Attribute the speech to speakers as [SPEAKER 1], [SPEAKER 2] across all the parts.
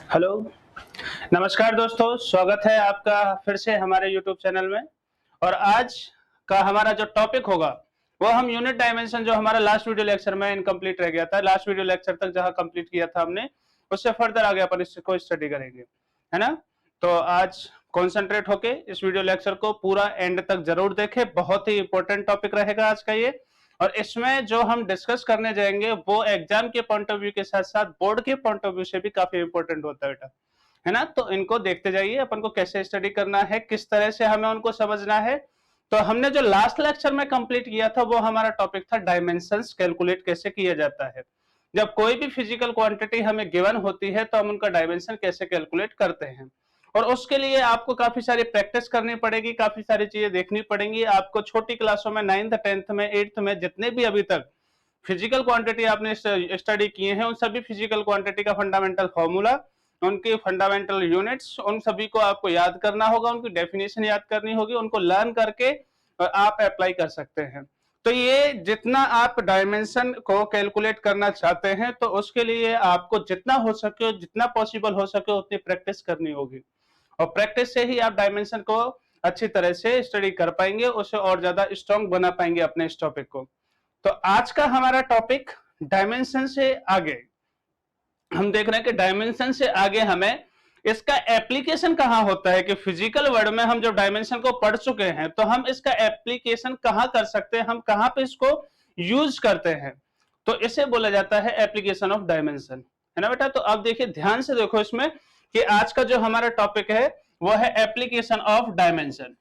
[SPEAKER 1] Hello, नमस्कार दोस्तों, स्वागत है आपका फिर से हमारे यूट्यूब चैनल में। और आज का हमारा जो टॉपिक होगा वो हम यूनिट डायमेंशन जो हमारा लास्ट वीडियो लेक्चर में इनकम्प्लीट रह गया था। लास्ट वीडियो लेक्चर तक जहां कंप्लीट किया था हमने, उससे फर्दर आगे अपन इसको स्टडी करेंगे, है ना। तो आज कॉन्सेंट्रेट होके इस वीडियो लेक्चर को पूरा एंड तक जरूर देखें, बहुत ही इंपॉर्टेंट टॉपिक रहेगा आज का ये। और इसमें जो हम डिस्कस करने जाएंगे वो एग्जाम के पॉइंट ऑफ व्यू के साथ साथ बोर्ड के पॉइंट ऑफ व्यू से भी काफी इंपॉर्टेंट होता है बेटा, है ना। तो इनको देखते जाइए, अपन को कैसे स्टडी करना है, किस तरह से हमें उनको समझना है। तो हमने जो लास्ट लेक्चर में कंप्लीट किया था वो हमारा टॉपिक था डायमेंशंस कैलकुलेट कैसे किया जाता है। जब कोई भी फिजिकल क्वांटिटी हमें गिवन होती है तो हम उनका डायमेंशन कैसे कैलकुलेट करते हैं। और उसके लिए आपको काफी सारी प्रैक्टिस करनी पड़ेगी, काफी सारी चीजें देखनी पड़ेंगी आपको। छोटी क्लासों में 9th 10th में 8th में जितने भी अभी तक फिजिकल क्वांटिटी आपने स्टडी किए हैं, उन सभी फिजिकल क्वांटिटी का फंडामेंटल फॉर्मूला, उनके फंडामेंटल यूनिट्स, उन सभी को आपको याद करना होगा, उनकी डेफिनेशन याद करनी होगी, उनको लर्न करके आप अप्लाई कर सकते हैं। तो ये जितना आप डायमेंशन को कैलकुलेट करना चाहते हैं तो उसके लिए आपको जितना हो सके, जितना पॉसिबल हो सके उतनी प्रैक्टिस करनी होगी। और प्रैक्टिस से ही आप डायमेंशन को अच्छी तरह से स्टडी कर पाएंगे, उसे और ज्यादा स्ट्रॉन्ग बना पाएंगे अपने इस टॉपिक को। तो आज का हमारा टॉपिक डायमेंशन से आगे, हम देख रहे हैं कि डायमेंशन से आगे हमें इसका एप्लीकेशन कहां होता है, कि फिजिकल वर्ल्ड में हम जब डायमेंशन को पढ़ चुके हैं तो हम इसका एप्लीकेशन कहां कर सकते हैं, हम कहां पे इसको यूज करते हैं। तो इसे बोला जाता है एप्लीकेशन ऑफ डायमेंशन, है ना बेटा। तो अब देखिए, ध्यान से देखो इसमें कि आज का जो हमारा टॉपिक है वो है एप्लीकेशन ऑफ डायमेंशन।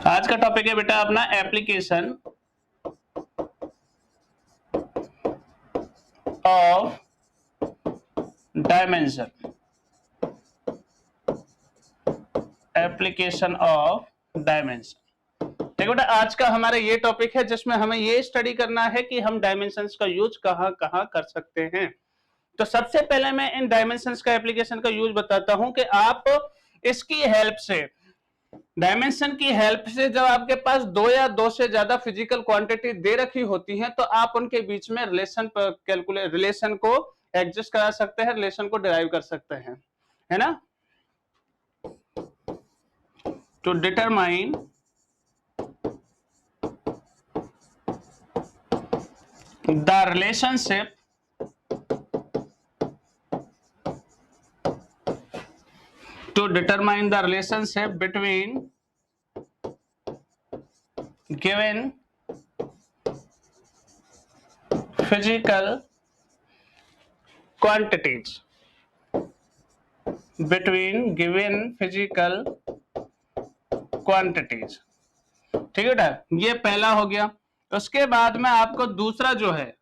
[SPEAKER 1] आज का टॉपिक है बेटा अपना application of dimension. Application of dimension, ठीक है बेटा। आज का हमारा ये टॉपिक है जिसमें हमें ये स्टडी करना है कि हम डायमेंशंस का यूज कहां कहां कर सकते हैं। तो सबसे पहले मैं इन डायमेंशंस का एप्लीकेशन का यूज बताता हूं कि आप इसकी हेल्प से, डायमेंशन की हेल्प से, जब आपके पास दो या दो से ज्यादा फिजिकल क्वांटिटी दे रखी होती हैं तो आप उनके बीच में रिलेशन को एडजस्ट करा सकते हैं, रिलेशन को डिराइव कर सकते हैं, है ना। To determine the relationship between given physical quantities, ठीक है बेटा। ये पहला हो गया। उसके बाद में आपको दूसरा जो है,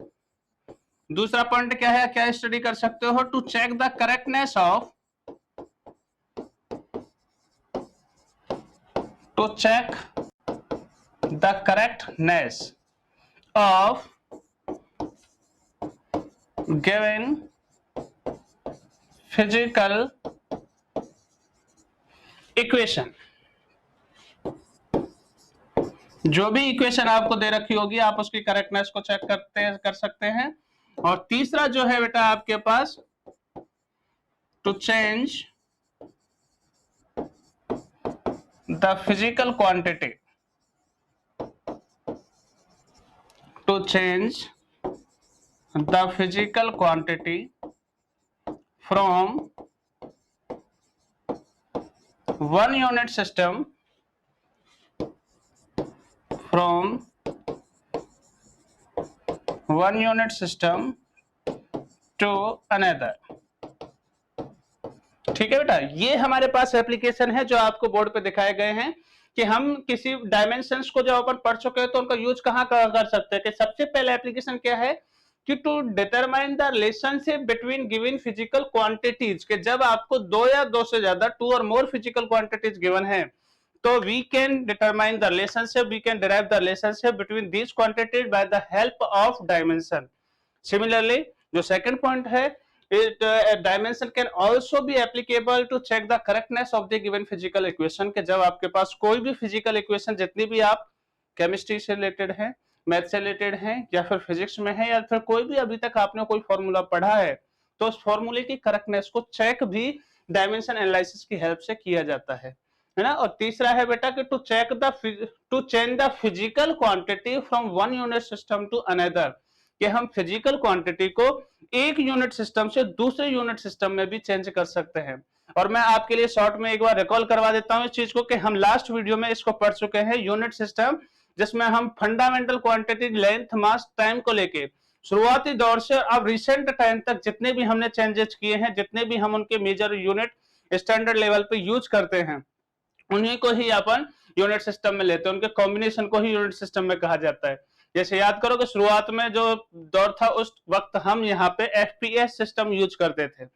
[SPEAKER 1] दूसरा पॉइंट क्या है, क्या स्टडी कर सकते हो, to check the correctness of, to check the correctness of given physical equation। जो भी इक्वेशन आपको दे रखी होगी आप उसकी करेक्टनेस को चेक कर सकते हैं। और तीसरा जो है बेटा आपके पास, to change the physical quantity, to change the physical quantity from one unit system to another। ठीक है बेटा, ये हमारे पास एप्लीकेशन है जो आपको बोर्ड पे दिखाए गए हैं कि हम किसी डायमेंशंस को जब अपन पढ़ चुके हैं तो उनका यूज कहां कर सकते हैं। कि सबसे पहला एप्लीकेशन क्या है कि to determine the relationship between given physical quantities, के जब आपको दो या दो से ज्यादा, टू और मोर फिजिकल क्वांटिटीज गिवन है तो we can determine the relationship, we can derive the relationship between these quantities by the help of dimension. Similarly जो सेकंड पॉइंट है, dimension can also be applicable to check the correctness of the given physical equation, के जब आपके पास कोई भी physical equation, जितनी भी आप केमिस्ट्री से रिलेटेड है मैथ से रिलेटेड हैं या फिर फिजिक्स में है या फिर कोई भी अभी तक आपने कोई फॉर्मूला पढ़ा है, तो उस फॉर्मूले की करेक्टनेस को चेक भी डायमेंशन एनालिसिस की हेल्प से किया जाता है ना। और तीसरा है बेटा कि to change the physical quantity from one unit system to another, कि हम फिजिकल क्वांटिटी को एक यूनिट सिस्टम से दूसरे यूनिट सिस्टम में भी चेंज कर सकते हैं। और मैं आपके लिए शॉर्ट में एक बार रिकॉल करवा देता हूं इस चीज को, कि हम लास्ट वीडियो में इसको पढ़ चुके हैं, यूनिट सिस्टम, जिसमें हम फंडामेंटल क्वांटिटी, लेंथ, मास, टाइम को लेके शुरुआती दौर से अब रिसेंट टाइम तक जितने भी हमने चेंजेस किए हैं, जितने भी हम उनके मेजर यूनिट स्टैंडर्ड लेवल पे यूज करते हैं, उन्हीं को ही अपन यूनिट सिस्टम में लेते हैं, उनके कॉम्बिनेशन को ही यूनिट सिस्टम में कहा जाता है। जैसे याद करो कि शुरुआत में जो दौर था उस वक्त हम यहाँ पे एफपीएस सिस्टम यूज करते थे,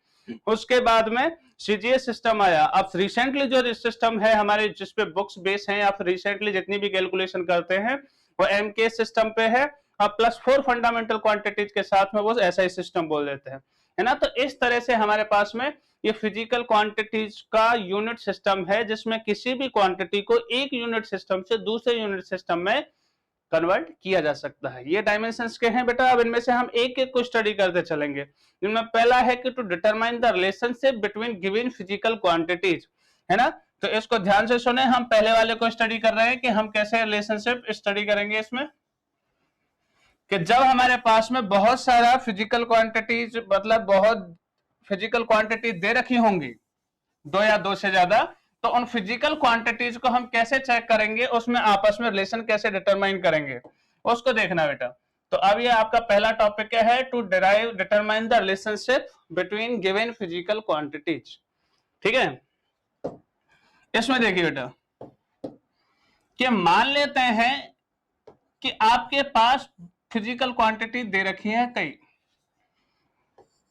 [SPEAKER 1] उसके बाद में सीजीएस सिस्टम आया। अब रिसेंटली जो सिस्टम है हमारे जिसपे बुक्स बेस हैं या फिर रिसेंटली जितनी भी कैलकुलेशन करते हैं वो एमके सिस्टम पे है। अब +4 फंडामेंटल क्वांटिटीज के साथ में वो एसआई सिस्टम बोल देते हैं, है ना। तो इस तरह से हमारे पास में ये फिजिकल क्वांटिटीज का यूनिट सिस्टम है, जिसमें किसी भी क्वांटिटी को एक यूनिट सिस्टम से दूसरे यूनिट सिस्टम में कन्वर्ट किया जा सकता है। ये डायमेंशंस के हैं बेटा। अब इनमें से हम एक एक को स्टडी करते चलेंगे। इनमें पहला है कि to determine the relationship between given physical quantities, है ना। तो इसको ध्यान से सुने, हम पहले वाले को स्टडी कर रहे हैं कि हम कैसे रिलेशनशिप स्टडी करेंगे इसमें, कि जब हमारे पास में बहुत सारा फिजिकल क्वांटिटीज, मतलब बहुत फिजिकल क्वांटिटी दे रखी होंगी, 2 या 2 से ज्यादा, तो उन फिजिकल क्वांटिटीज को हम कैसे चेक करेंगे, उसमें आपस में रिलेशन कैसे डिटरमाइन करेंगे, उसको देखना बेटा। तो अब ये आपका पहला टॉपिक क्या है, to determine the relationship between given physical quantities. ठीक है, इसमें देखिए बेटा कि मान लेते हैं कि आपके पास फिजिकल क्वांटिटी दे रखी है कई,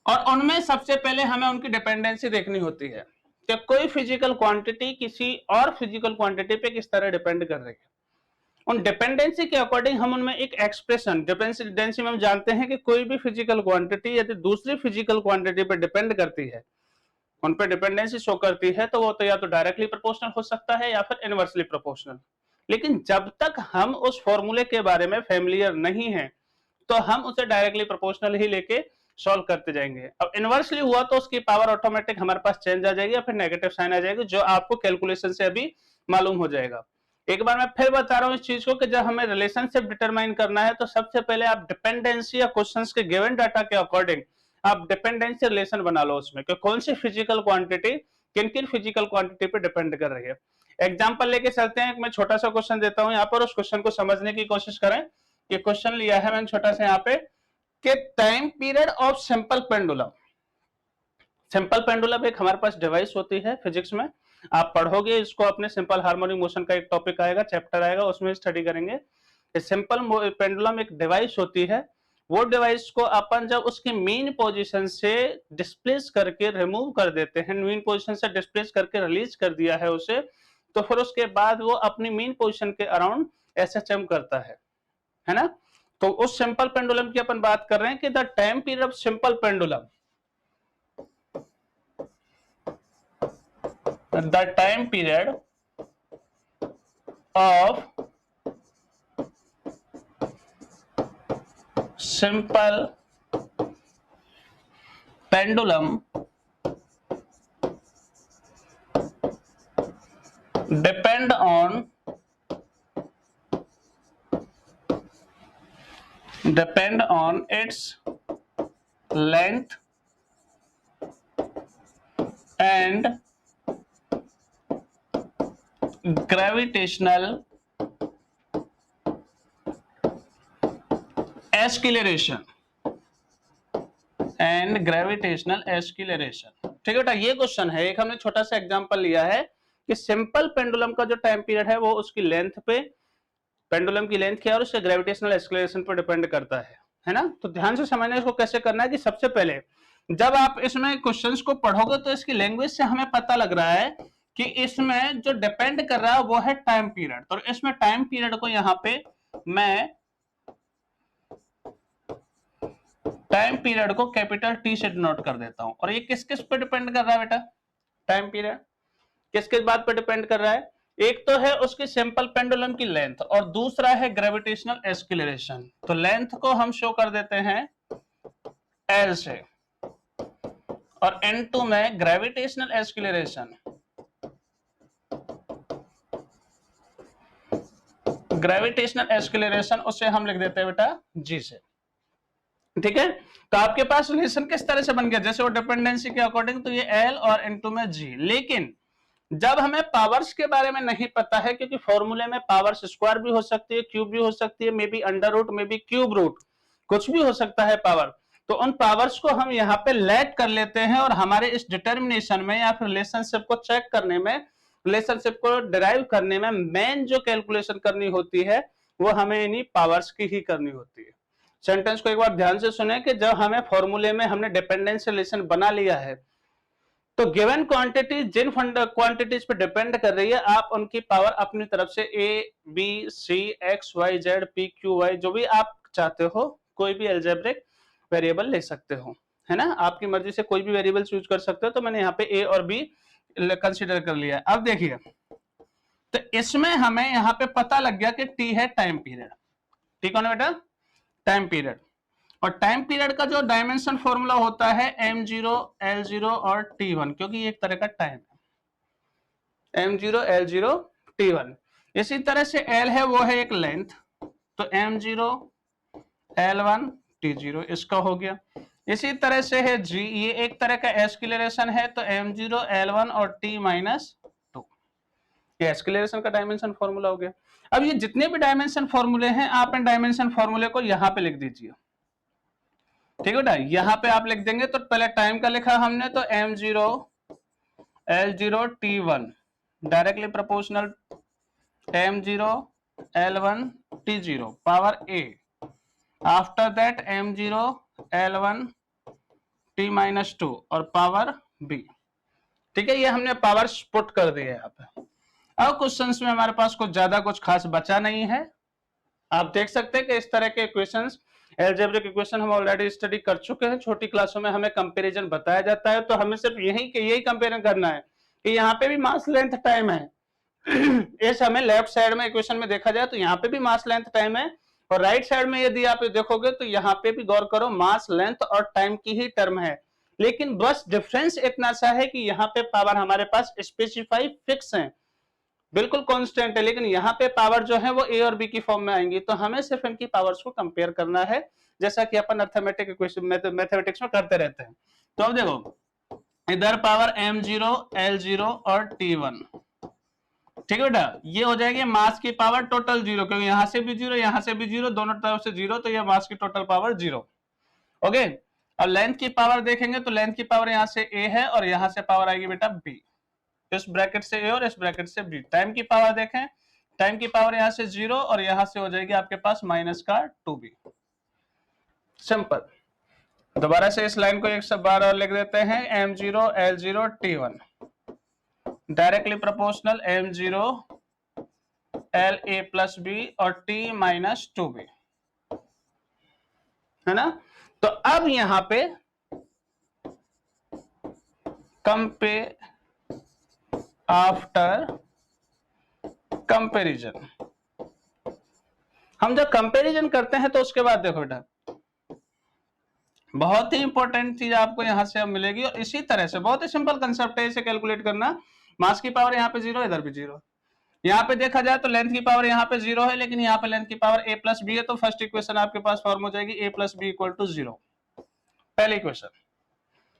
[SPEAKER 1] और उनमें सबसे पहले हमें उनकी डिपेंडेंसी देखनी होती है कि कोई फिजिकल क्वांटिटी किसी और फिजिकल क्वांटिटी पे किस तरह डिपेंड कर रही है। उन डिपेंडेंसी के अकॉर्डिंग हम उनमें एक एक्सप्रेशन, डिपेंडेंसी में हम जानते हैं कि कोई भी फिजिकल क्वांटिटी यदि दूसरी फिजिकल क्वांटिटी पे डिपेंड करती है, उन पे डिपेंडेंसी शो करती है, तो वो तो या तो डायरेक्टली प्रोपोर्शनल हो सकता है या फिर इनवर्सली प्रोपोर्शनल। लेकिन जब तक हम उस फॉर्मूले के बारे में फेमिलियर नहीं है तो हम उसे डायरेक्टली प्रोपोर्शनल ही लेके सॉल्व करते जाएंगे। अब इनवर्सली हुआ तो उसकी पावर ऑटोमेटिक हमारे पास चेंज आ जाएगी या फिर नेगेटिव साइन आ जाएगी, जो आपको कैलकुलेशन से अभी मालूम हो जाएगा। एक बार मैं फिर बता रहा हूं इस चीज को कि जब हमें रिलेशनशिप डिटरमाइन करना है तो सबसे पहले आप डिपेंडेंसी या क्वेश्चंस के गिवन डाटा के अकॉर्डिंग आप डिपेंडेंसी रिलेशन बना लो उसमें, कि कौन सी फिजिकल क्वांटिटी किन किन फिजिकल क्वांटिटी पे डिपेंड कर रही है। एग्जाम्पल लेके चलते हैं, मैं छोटा सा क्वेश्चन देता हूं यहाँ पर, उस क्वेश्चन को समझने की कोशिश करें। ये क्वेश्चन लिया है मैंने छोटा सा यहाँ पे, कि time period of simple pendulum. Simple pendulum एक हमारे पास डिवाइस होती है फिजिक्स में, आप पढ़ोगे इसको अपने, सिंपल हार्मोनिक मोशन का एक टॉपिक आएगा, चैप्टर आएगा, उसमें स्टडी करेंगे। सिंपल पेंडुलम एक डिवाइस होती है, वो डिवाइस को अपन जब उसकी मेन पोजीशन से डिस्प्लेस करके रिमूव कर देते हैं, मेन पोजीशन से डिस्प्लेस करके रिलीज कर दिया है उसे, तो फिर उसके बाद वो अपनी मेन पोजीशन के अराउंड एसएचएम करता है ना। तो उस सिंपल पेंडुलम की अपन बात कर रहे हैं कि the time period of simple pendulum, the time period of simple pendulum depend on its length and gravitational acceleration ठीक है बेटा, ये क्वेश्चन है। एक हमने छोटा सा एग्जांपल लिया है कि सिंपल पेंडुलम का जो टाइम पीरियड है वो उसकी लेंथ पे, पेंडुलम की लेंथ क्या है और उसके ग्रेविटेशनल एक्सेलरेशन पर डिपेंड करता है ना। तो ध्यान से समझना इसको कैसे करना है, कि सबसे पहले जब आप इसमें क्वेश्चंस को पढ़ोगे तो इसकी लैंग्वेज से हमें पता लग रहा है कि इसमें जो डिपेंड कर रहा है वो है टाइम पीरियड। तो इसमें टाइम पीरियड को यहाँ पे मैं टाइम पीरियड को कैपिटल टी से डिनोट कर देता हूं। और ये किस किस पे डिपेंड कर रहा है बेटा, टाइम पीरियड किस किस बात पे डिपेंड कर रहा है, एक तो है उसकी सिंपल पेंडुलम की लेंथ और दूसरा है ग्रेविटेशनल एक्सीलरेशन। तो लेंथ को हम शो कर देते हैं L से और N2 में ग्रेविटेशनल एक्सीलरेशन, ग्रेविटेशनल एक्सीलरेशन उसे हम लिख देते हैं बेटा G से। ठीक है, तो आपके पास रिलेशन किस तरह से बन गया, जैसे वो डिपेंडेंसी के अकॉर्डिंग, तो ये L और N2 में G। लेकिन जब हमें पावर्स के बारे में नहीं पता है, क्योंकि फॉर्मूले में पावर्स स्क्वायर भी हो सकती है, क्यूब भी हो सकती है, maybe under root, maybe cube root, कुछ भी हो सकता है पावर, तो उन पावर्स को हम यहाँ पे लैग कर लेते हैं और हमारे इस डिटर्मिनेशन में या फिर रिलेशनशिप को चेक करने में, रिलेशनशिप को डिराइव करने में मेन जो कैलकुलेशन करनी होती है वो हमें इन्हीं पावर्स की ही करनी होती है। सेंटेंस को एक बार ध्यान से सुने कि जब हमें फॉर्मूले में हमने डिपेंडेंसी रिलेशन बना लिया है, तो गिवन क्वांटिटी जिन क्वांटिटीज पे डिपेंड कर रही है, आप उनकी पावर अपनी तरफ से A B C X Y Z P Q Y जो भी आप चाहते हो, कोई भी अलजेब्रिक वेरिएबल ले सकते हो, है ना, आपकी मर्जी से कोई भी वेरिएबल चूज कर सकते हो। तो मैंने यहाँ पे ए और बी कंसीडर कर लिया है। अब देखिए, तो इसमें हमें यहाँ पे पता लग गया कि टी है टाइम पीरियड, ठीक है ना बेटा, टाइम पीरियड। और टाइम पीरियड का जो डायमेंशन फॉर्मूला होता है m0 l0 और t1, क्योंकि ये एक तरह का टाइम है, m0 l0 t1। इसी तरह से l है वो है एक लेंथ, तो m0 l1 t0 इसका हो गया। इसी तरह से है g, ये एक तरह का एक्सीलरेशन है, तो m0 l1 और t माइनस 2, ये एक्सीलरेशन का डायमेंशन फॉर्मूला हो गया। अब ये जितने भी डायमेंशन फॉर्मूले हैं, आप इन डायमेंशन फॉर्मूले को यहां पे लिख दीजिए, ठीक है बेटा, यहां पे आप लिख देंगे। तो पहले टाइम का लिखा हमने, तो m0 l0 t1 directly proportional m0 l1 t0 power a, after that m0 l1 t minus 2 और पावर b। ठीक है, ये हमने पावर्स पुट कर दिए यहाँ पे। अब क्वेश्चंस में हमारे पास कुछ ज्यादा कुछ खास बचा नहीं है। आप देख सकते हैं कि इस तरह के क्वेश्चंस, अलजेब्रिक इक्वेशन हम ऑलरेडी स्टडी कर चुके हैं, छोटी क्लासों में हमें कंपैरिजन बताया जाता है। तो हमें सिर्फ यही कंपेयर करना है कि यहाँ पे भी मास लेंथ टाइम है इस हमें लेफ्ट साइड में इक्वेशन में देखा जाए तो यहाँ पे भी मास लेंथ टाइम है, और राइट साइड में यदि आप देखोगे तो यहाँ पे भी गौर करो मास लेंथ और टाइम की ही टर्म है। लेकिन बस डिफरेंस इतना सा है कि यहाँ पे पावर हमारे पास स्पेसिफाई फिक्स है, बिल्कुल कांस्टेंट है, लेकिन यहाँ पे पावर जो है वो ए और बी की फॉर्म में आएंगी। तो हमें सिर्फ इनकी पावर्स को कंपेयर करना है, जैसा कि अपन अर्थमेटिक इक्वेशन मैथमेटिक्स में करते रहते हैं। तो अब देखो, इधर पावर m0 l0 और t1, ठीक है बेटा, ये हो जाएगी मास की पावर टोटल जीरो, क्योंकि यहां से भी जीरो यहां से भी जीरो, दोनों तरफ से जीरो, तो ये मास की टोटल पावर जीरो। ओके, अब लेंथ की पावर देखेंगे तो लेंथ की पावर यहां से ए है और यहां से पावर आएगी बेटा बी, इस ब्रैकेट से ए और इस ब्रैकेट से बी। टाइम की पावर देखें, टाइम की पावर यहां से जीरो और यहां से हो जाएगी आपके पास माइनस का 2b। सिंपल। दोबारा से इस लाइन को एक सब बार और लिख देते हैं, m0 l0 t1 directly proportional m0 la plus B और t माइनस 2b, है ना। तो अब यहां पे कंपेयर आफ्टर कंपैरिजन, हम जब कंपैरिजन करते हैं तो उसके बाद देखो बेटा, बहुत ही इंपॉर्टेंट चीज आपको यहां से अब मिलेगी। और इसी तरह से बहुत ही सिंपल कंसेप्ट है इसे कैलकुलेट करना। मास की पावर यहाँ पे जीरो, इधर भी जीरो। यहाँ पे देखा जाए तो लेंथ की पावर यहाँ पे जीरो है, लेकिन यहाँ पे लेंथ की पावर a प्लस बी है, तो फर्स्ट इक्वेशन आपके पास फॉर्म हो जाएगी a plus B equal to zero, पहली इक्वेशन।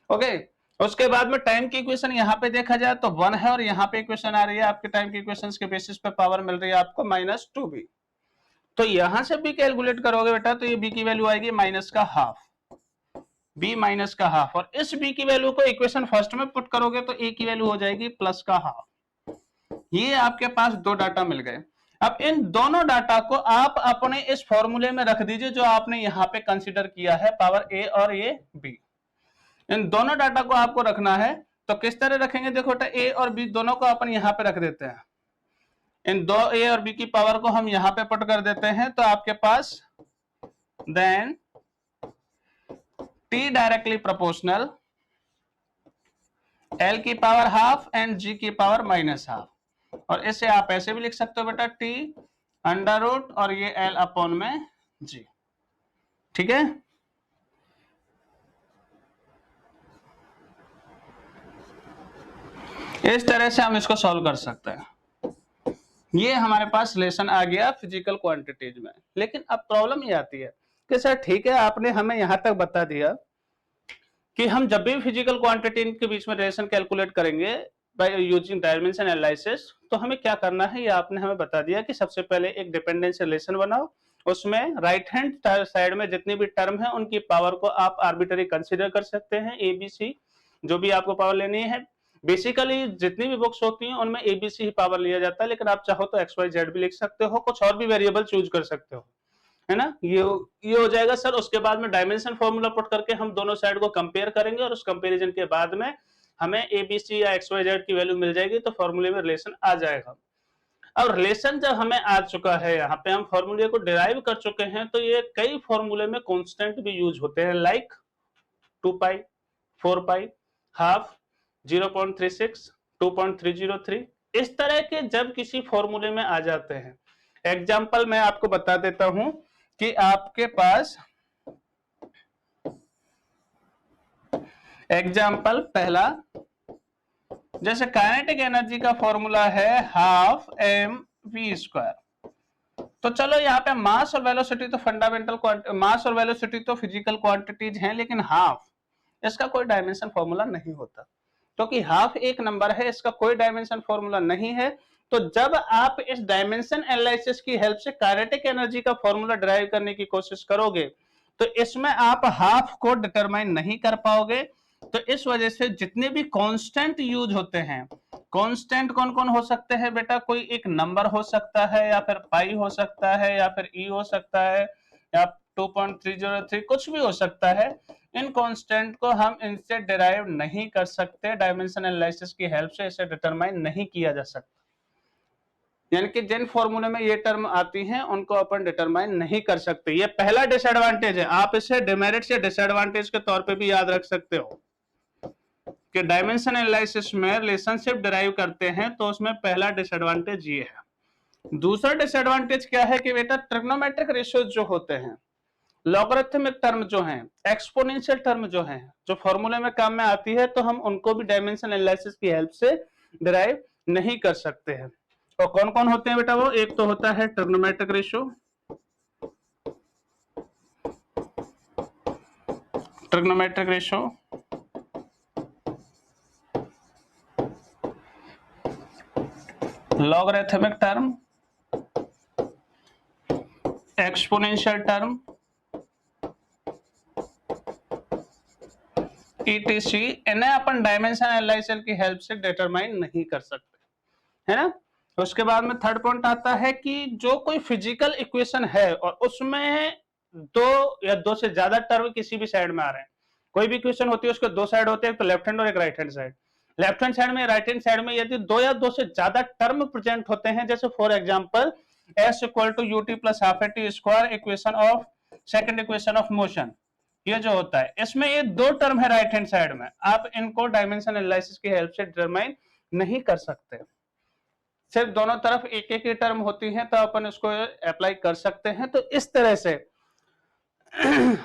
[SPEAKER 1] ओके, उसके बाद में टाइम की इक्वेशन यहाँ पे देखा जाए तो 1 है, और यहाँ पे इक्वेशन आ रही है आपके टाइम की इक्वेशंस के बेसिस पे पावर मिल रही है आपको माइनस 2b। तो यहां से b कैलकुलेट करोगे बेटा तो ये b की वैल्यू आएगी माइनस का हाफ, b माइनस का हाफ, और इस b की वैल्यू को इक्वेशन फर्स्ट में पुट करोगे तो a की वैल्यू हो जाएगी प्लस का हाफ। ये आपके पास दो डाटा मिल गए। अब इन दोनों डाटा को आप अपने इस फॉर्मूले में रख दीजिए जो आपने यहाँ पे कंसीडर किया है, पावर a और a b। इन दोनों डाटा को आपको रखना है, तो किस तरह रखेंगे, देखो बेटा a और b दोनों को अपन यहाँ पे रख देते हैं। इन दो a और b की पावर को हम यहाँ पे पुट कर देते हैं, तो आपके पास then t directly proportional l की पावर हाफ एंड g की पावर माइनस हाफ। और इसे आप ऐसे भी लिख सकते हो बेटा टी अंडर रूट और ये एल अपॉन में जी। ठीक है, इस तरह से हम इसको सॉल्व कर सकते हैं। ये हमारे पास रिलेशन आ गया फिजिकल क्वांटिटीज में। लेकिन अब प्रॉब्लम ये आती है कि सर ठीक है, आपने हमें यहां तक बता दिया कि हम जब भी फिजिकल क्वांटिटी के बीच में रिलेशन कैलकुलेट करेंगे बाय यूजिंग डायमेंशन एनालिसिस, तो हमें क्या करना है ये आपने हमें बता दिया कि सबसे पहले एक डिपेंडेंसी रिलेशन बनाओ, उसमें राइट हैंड साइड में जितनी भी टर्म है उनकी पावर को आप आर्बिट्ररी कंसीडर कर सकते हैं, ए बी सी जो भी आपको पावर लेनी है। बेसिकली जितनी भी बुक्स होती हैं उनमें एबीसी ही पावर लिया जाता है, लेकिन आप चाहो तो एक्स वाई जेड भी लिख सकते हो, कुछ और भी वेरिएबल चूज कर सकते हो, है ना। ये हो जाएगा सर। उसके बाद में डायमेंशन फॉर्मूला पुट करके हम दोनों साइड को कंपेयर करेंगे और उस कंपैरिजन के बाद में हमें एबीसी या एक्स वाई जेड की वैल्यू मिल जाएगी, तो फॉर्मूले में रिलेशन आ जाएगा। अब रिलेशन जब हमें आ चुका है, यहाँ पे हम फॉर्मूले को डिराइव कर चुके हैं, तो ये कई फॉर्मूले में कांस्टेंट भी यूज होते हैं, लाइक 2 पाई, 4 पाई, हाफ, 0.36, 2.303, इस तरह के जब किसी फॉर्मूले में आ जाते हैं। एग्जाम्पल मैं आपको बता देता हूं कि आपके पास एग्जाम्पल पहला, जैसे काइनेटिक एनर्जी का फॉर्मूला है हाफ एम वी स्क्वायर। तो चलो यहाँ पे मास और वेलोसिटी तो फंडामेंटल मास और वेलोसिटी तो फिजिकल क्वांटिटीज हैं, लेकिन हाफ इसका कोई डायमेंशन फॉर्मूला नहीं होता, क्योंकि हाफ एक नंबर है, इसका कोई डायमेंशन फॉर्मूला नहीं है। तो जब आप इस डायमेंशन एनालिसिस की हेल्प से काइनेटिक एनर्जी का फॉर्मूला डिराइव करने की कोशिश करोगे, तो इसमें आप हाफ को डिटरमाइन नहीं कर पाओगे। तो इस वजह से जितने भी कांस्टेंट यूज होते हैं, कांस्टेंट कौन कौन हो सकते हैं बेटा, कोई एक नंबर हो सकता है, या फिर पाई हो सकता है, या फिर ई हो सकता है, या 2.303 कुछ भी हो सकता है। इन कांस्टेंट को हम इनसे डिराइव नहीं कर सकते, डायमेंशन एनालिसिस की हेल्प से इसे डिटरमाइन नहीं किया जा सकता। यानी कि जिन फॉर्मूले में ये टर्म आती हैं उनको अपन डिटरमाइन नहीं कर सकते। ये पहला डिसएडवांटेज है, आप इसे डिमेरिट्स या डिसएडवांटेज के तौर पे भी याद रख सकते हो कि डायमेंशन एनालिसिस में रिलेशनशिप डिराइव करते हैं, तो उसमें पहला डिसएडवांटेज ये है। दूसरा डिसएडवांटेज क्या है कि बेटा ट्रिग्नोमेट्रिक रेशियो जो होते हैं, लॉगरिथमिक टर्म जो हैं, एक्सपोनेंशियल टर्म जो हैं, जो फॉर्मूले में काम में आती है, तो हम उनको भी डायमेंशन एनालिसिस की हेल्प से डिराइव नहीं कर सकते हैं। और कौन कौन होते हैं बेटा वो, एक तो होता है trigonometric ratio, trigonometric ratio, logarithmic term, exponential term, ETC, इन्हें अपन डायमेंशन एनालिसिस की हेल्प से डिटरमाइन नहीं कर सकते, है ना। उसके बाद में थर्ड पॉइंट आता है कि जो कोई फिजिकल इक्वेशन है और उसमें दो या दो से ज्यादा टर्म किसी भी साइड में आ रहे हैं, कोई भी इक्वेशन होती है उसके दो साइड होते हैं, तो लेफ्ट हैंड और एक right hand side. Left hand side में राइट हैंड साइड में यदि दो या दो से ज्यादा टर्म प्रेजेंट होते हैं, जैसे for example s equal to ut plus half T square equation of second equation of motion, ये जो होता है इसमें ये दो टर्म है राइट हैंड साइड में, आप इनको डायमेंशन एनालिसिस की हेल्प से डिटरमाइन नहीं कर सकते। सिर्फ दोनों तरफ एक एक ही टर्म होती है तो अपन इसको अप्लाई कर सकते हैं। तो इस तरह से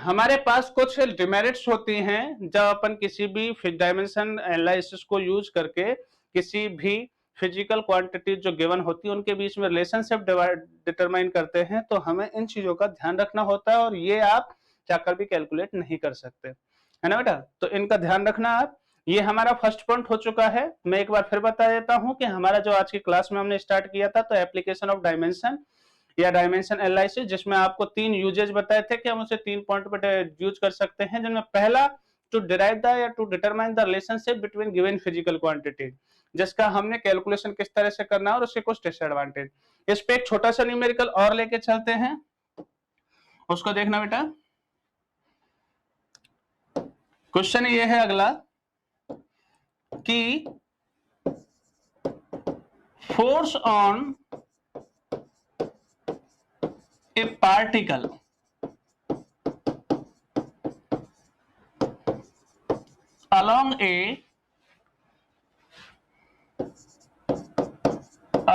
[SPEAKER 1] हमारे पास कुछ डिमेरिट्स होती हैं जब अपन किसी भी डायमेंशन एनालिसिस को यूज करके किसी भी फिजिकल क्वांटिटी जो गिवन होती है उनके बीच में रिलेशनशिप डिटरमाइन करते हैं, तो हमें इन चीजों का ध्यान रखना होता है, और ये आप जाकर भी कैलकुलेट नहीं कर सकते, है ना बेटा। तो इनका ध्यान रखना आप। ये हमारा फर्स्ट पॉइंट हो चुका है। मैं एक बार फिर बता देता हूं कि हमारा जो आज की क्लास में हमने स्टार्ट किया था, तो एप्लीकेशन ऑफ डायमेंशन या डायमेंशन एनालिसिस, जिसमें आपको 3 यूजेज बताए थे कि हम उसे 3 पॉइंट पर यूज कर सकते हैं, जिनमें पहला टू डिराइव द या to determine the relationship between given physical quantity, जिसका हमने कैलकुलेशन किस तरह से करना है और उसके कुछ डिसएडवांटेज। इस पे एक छोटा सा न्यूमेरिकल और लेके चलते हैं, उसको देखना बेटा। क्वेश्चन ये है अगला कि force on A particle along a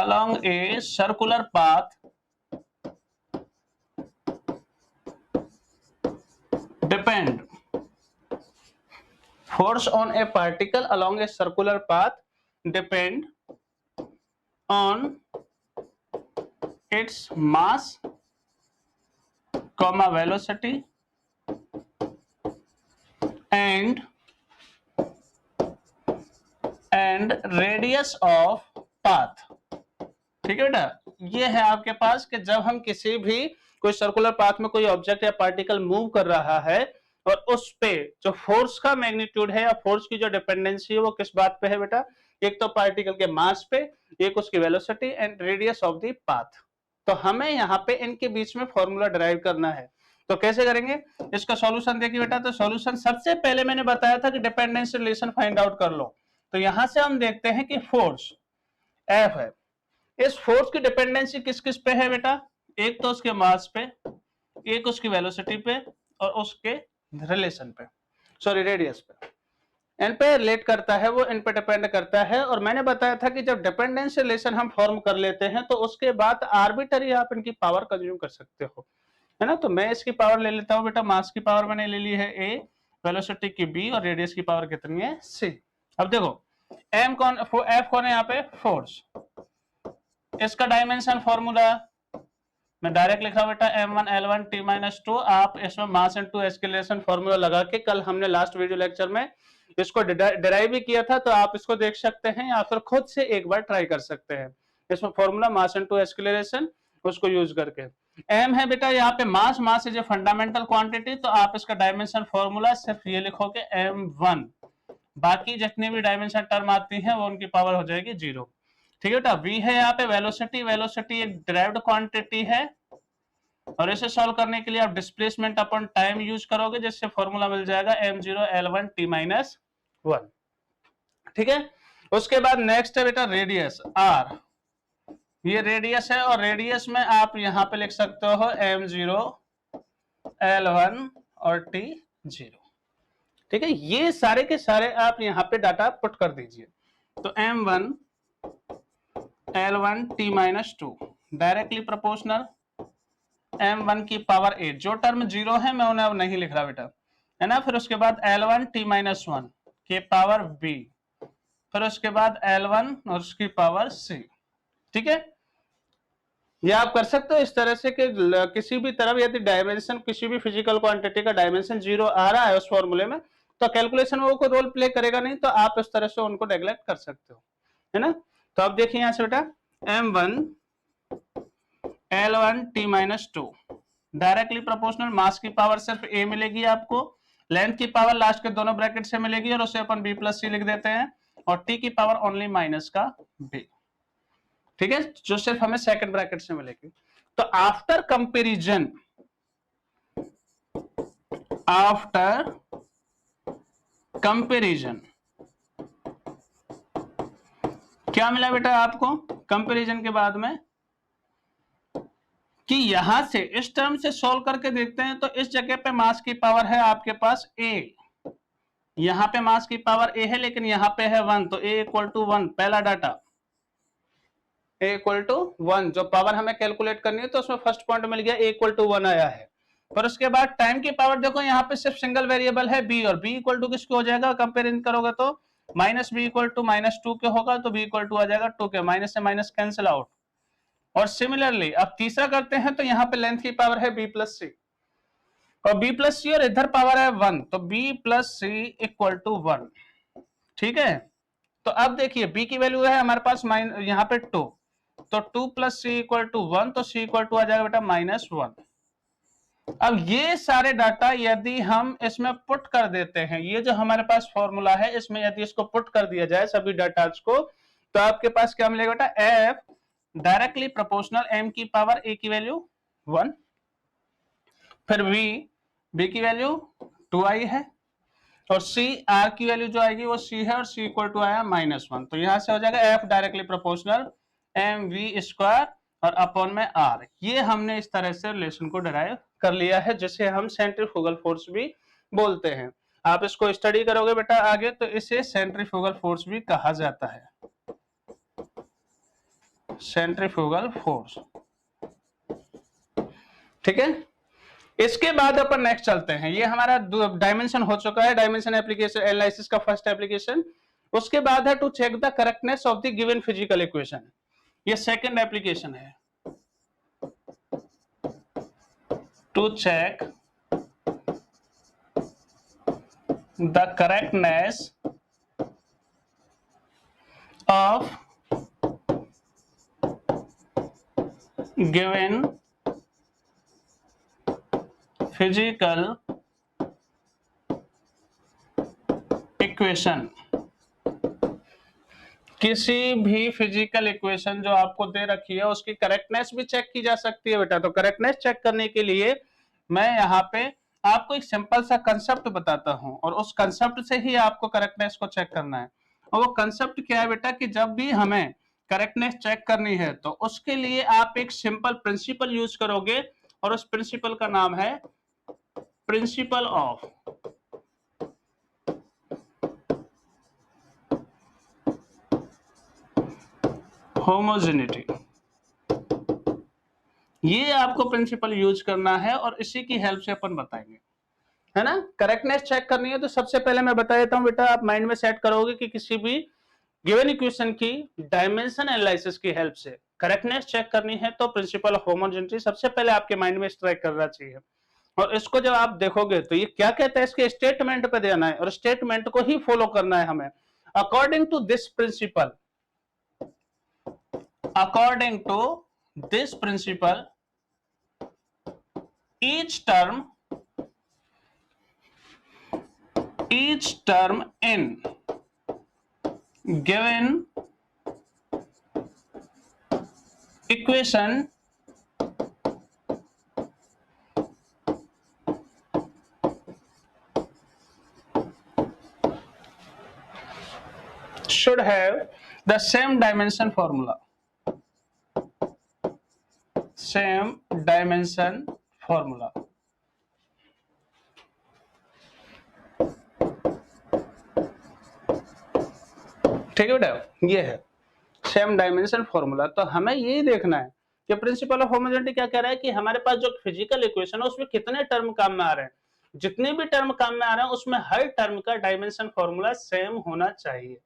[SPEAKER 1] along a circular path depend. Force on a particle along a circular path depend on its mass, comma velocity and radius of path. ठीक है बेटा, ये है आपके पास कि जब हम किसी भी कोई सर्कुलर पाथ में कोई ऑब्जेक्ट या पार्टिकल मूव कर रहा है और उस पे जो फोर्स का मैग्नीट्यूड है या फोर्स की जो डिपेंडेंसी है वो किस बात पे है बेटा, एक तो पार्टिकल के मास पे, एक उसकी velocity and radius of the path. तो हमें यहाँ पे इनके बीच में फॉर्मूला डिराइव करना है। तो कैसे करेंगे इसका सॉल्यूशन? देखिए बेटा, तो सॉल्यूशन सबसे पहले मैंने बताया था कि डिपेंडेंसी रिलेशन फाइंड आउट कर लो। तो यहां से हम देखते हैं कि फोर्स एफ है, इस फोर्स की डिपेंडेंसी किस किस पे है बेटा? एक तो उसके मास पे, एक उसकी वेलोसिटी पे और उसके रिलेशन पे, सॉरी रेडियस पे। इन पे रिलेट करता है, वो इन पे डिपेंड करता है। और मैंने बताया था कि जब डिपेंडेंसी रिलेशन हम फॉर्म कर लेते हैं तो उसके बाद आर्बिट्ररी आप इनकी पावर कंज्यूम कर सकते हो, है ना। तो मैं इसकी पावर ले लेता हूं बेटा, मास की पावर मैंने ले ली है ए, वेलोसिटी की बी और रेडियस की पावर कितनी है सी। अब देखो एम कौन, एफ कौन है यहाँ पे? फोर्स। इसका डायमेंशन फॉर्मूला मैं डायरेक्ट लिख रहा हूं बेटा, m1 l1 t-2। आप इसमें मास इनटू एक्सीलरेशन फॉर्मूला लगा के, कल हमने लास्ट वीडियो लेक्चर में इसको डिराइव भी किया था, तो आप इसको देख सकते हैं या फिर खुद से एक बार ट्राई कर सकते हैं। इसमें फॉर्मूला मास इनटू एक्सीलरेशन, उसको यूज करके m है बेटा यहाँ पे mass, mass is a fundamental quantity, तो आप इसका डायमेंशन फॉर्मूला सिर्फ ये लिखोगे m1, बाकी जितनी भी डायमेंशन टर्म आती है वो उनकी पावर हो जाएगी 0। ठीक है बेटा। v है यहाँ पे वेलोसिटी, वेलोसिटी एक डिराइव्ड क्वांटिटी है और इसे सॉल्व करने के लिए आप डिस्प्लेसमेंट अपॉन टाइम यूज करोगे, जिससे फॉर्मूला मिल जाएगा m0 l1 t-1। ठीक है। उसके बाद नेक्स्ट है बेटा रेडियस r, ये रेडियस है और रेडियस में आप यहां पे लिख सकते हो m0 l1 और t0। ठीक है, ये सारे के सारे आप यहां पे डाटा पुट कर दीजिए। तो m1 l1 t-2 directly proportional m1 की पावर 8, जो टर्म 0 है मैं उन्हें अब नहीं लिख रहा बेटा, है ना। फिर उसके बाद l1 t-1 के पावर b, फिर उसके बाद l1 और उसकी पावर c। ठीक है, ये आप कर सकते हो इस तरह से कि किसी भी तरफ यदि डायमेंशन, किसी भी फिजिकल क्वांटिटी का डायमेंशन 0 आ रहा है उस फॉर्मूले में, तो कैलकुलेशन वो कोई रोल प्ले करेगा नहीं, तो आप इस तरह से उनको नेग्लेक्ट कर सकते हो, है ना। तो अब देखिए यहां से बेटा m1 l1 t-2 directly proportional, मास की पावर सिर्फ a मिलेगी आपको, लेंथ की पावर लास्ट के दोनों ब्रैकेट से मिलेगी और उसे अपन b प्लस सी लिख देते हैं, और t की पावर ओनली माइनस का b। ठीक है, जो सिर्फ हमें सेकंड ब्रैकेट से मिलेगी। तो आफ्टर कंपैरिजन, आफ्टर कंपैरिजन क्या मिला बेटा आपको कंपैरिजन के बाद में, कि यहां से इस टर्म से सॉल्व करके देखते हैं। तो इस जगह पे मास की पावर है आपके पास a, यहां पे मास की पावर a है लेकिन यहां पे है 1, तो a इक्वल टू 1 पहला डाटा, a इक्वल टू 1 जो पावर हमें कैलकुलेट करनी है, तो उसमें फर्स्ट पॉइंट मिल गया, a इक्वल टू 1 आया है। पर उसके बाद टाइम की पावर देखो, यहाँ पे सिर्फ सिंगल वेरिएबल है b, और b इक्वल टू किसको हो जाएगा, कंपेरिजन करोगे तो माइनस b इक्वल टू -2 के होगा, तो b इक्वल टू आ जाएगा 2 के, माइनस से माइनस कैंसिल आउट। और सिमिलरली अब तीसरा करते हैं, तो यहाँ पे लेंथ की पावर है b प्लस सी, और b प्लस सी और इधर पावर है 1, तो b plus C equal to 1। ठीक है, तो अब देखिए b की वैल्यू है हमारे पास यहाँ पे 2, तो 2 प्लस सी इक्वल टू 1, तो c इक्वल टू आ जाएगा बेटा -1। अब ये सारे डाटा यदि हम इसमें पुट कर देते हैं, ये जो हमारे पास फॉर्मूला है इसमें यदि इसको पुट कर दिया जाए सभी डाटा को, तो आपके पास क्या मिलेगा बेटा, f डायरेक्टली प्रोपोर्शनल m की पावर a की वैल्यू 1, फिर b की वैल्यू 2 आई है, और c r की वैल्यू जो आएगी वो c है, और c इक्वल टू आया -1। तो यहां से हो जाएगा f directly proportional mv square और अपॉन में r। ये हमने इस तरह से रिलेशन को डिराइव कर लिया है, जिसे हम सेंट्रीफ्यूगल फोर्स भी बोलते हैं। आप इसको स्टडी करोगे बेटा आगे, तो इसे सेंट्रीफ्यूगल फोर्स भी कहा जाता है, सेंट्रीफ्यूगल फोर्स। ठीक है, इसके बाद अपन नेक्स्ट चलते हैं। ये हमारा डायमेंशन हो चुका है, डायमेंशन एप्लीकेशन एनालिसिस का फर्स्ट एप्लीकेशन। उसके बाद है to check the correctness of the given physical equation, ये सेकंड एप्लीकेशन है। To check the correctness of given physical equation. किसी भी फिजिकल इक्वेशन जो आपको दे रखी है उसकी करेक्टनेस भी चेक की जा सकती है बेटा। तो करेक्टनेस चेक करने के लिए मैं यहाँ पे आपको एक सिंपल सा कंसेप्ट बताता हूं और उस कंसेप्ट से ही आपको करेक्टनेस को चेक करना है। और वो कंसेप्ट क्या है बेटा कि जब भी हमें करेक्टनेस चेक करनी है तो उसके लिए आप एक सिंपल प्रिंसिपल यूज करोगे और उस प्रिंसिपल का नाम है प्रिंसिपल ऑफ होमोजेनिटी। ये आपको प्रिंसिपल यूज करना है और इसी की हेल्प से अपन बताएंगे, है ना। करेक्टनेस चेक करनी है तो सबसे पहले मैं बता देता हूं बेटा, आप माइंड में सेट करोगे कि किसी भी गिवन इक्वेशन की डायमेंशन एनालिसिस की हेल्प से करेक्टनेस चेक करनी है तो प्रिंसिपल ऑफ होमोजेनिटी सबसे पहले आपके माइंड में स्ट्राइक करना चाहिए। और इसको जब आप देखोगे तो ये क्या कहता है, इसके स्टेटमेंट पे देना है और स्टेटमेंट को ही फॉलो करना है हमें। According to this principle, according to this principle, each term in given equation should have the same dimension formula, same dimension formula। ठीक है बेटा, ये है सेम डायमेंशन फॉर्मूला। तो हमें यही देखना है कि प्रिंसिपल ऑफ होमोजेनिटी क्या कह रहा है कि हमारे पास जो फिजिकल इक्वेशन है उसमें कितने टर्म काम में आ रहे हैं। जितने भी टर्म काम में आ रहे हैं उसमें हर टर्म का डायमेंशन फॉर्मूला सेम होना चाहिए।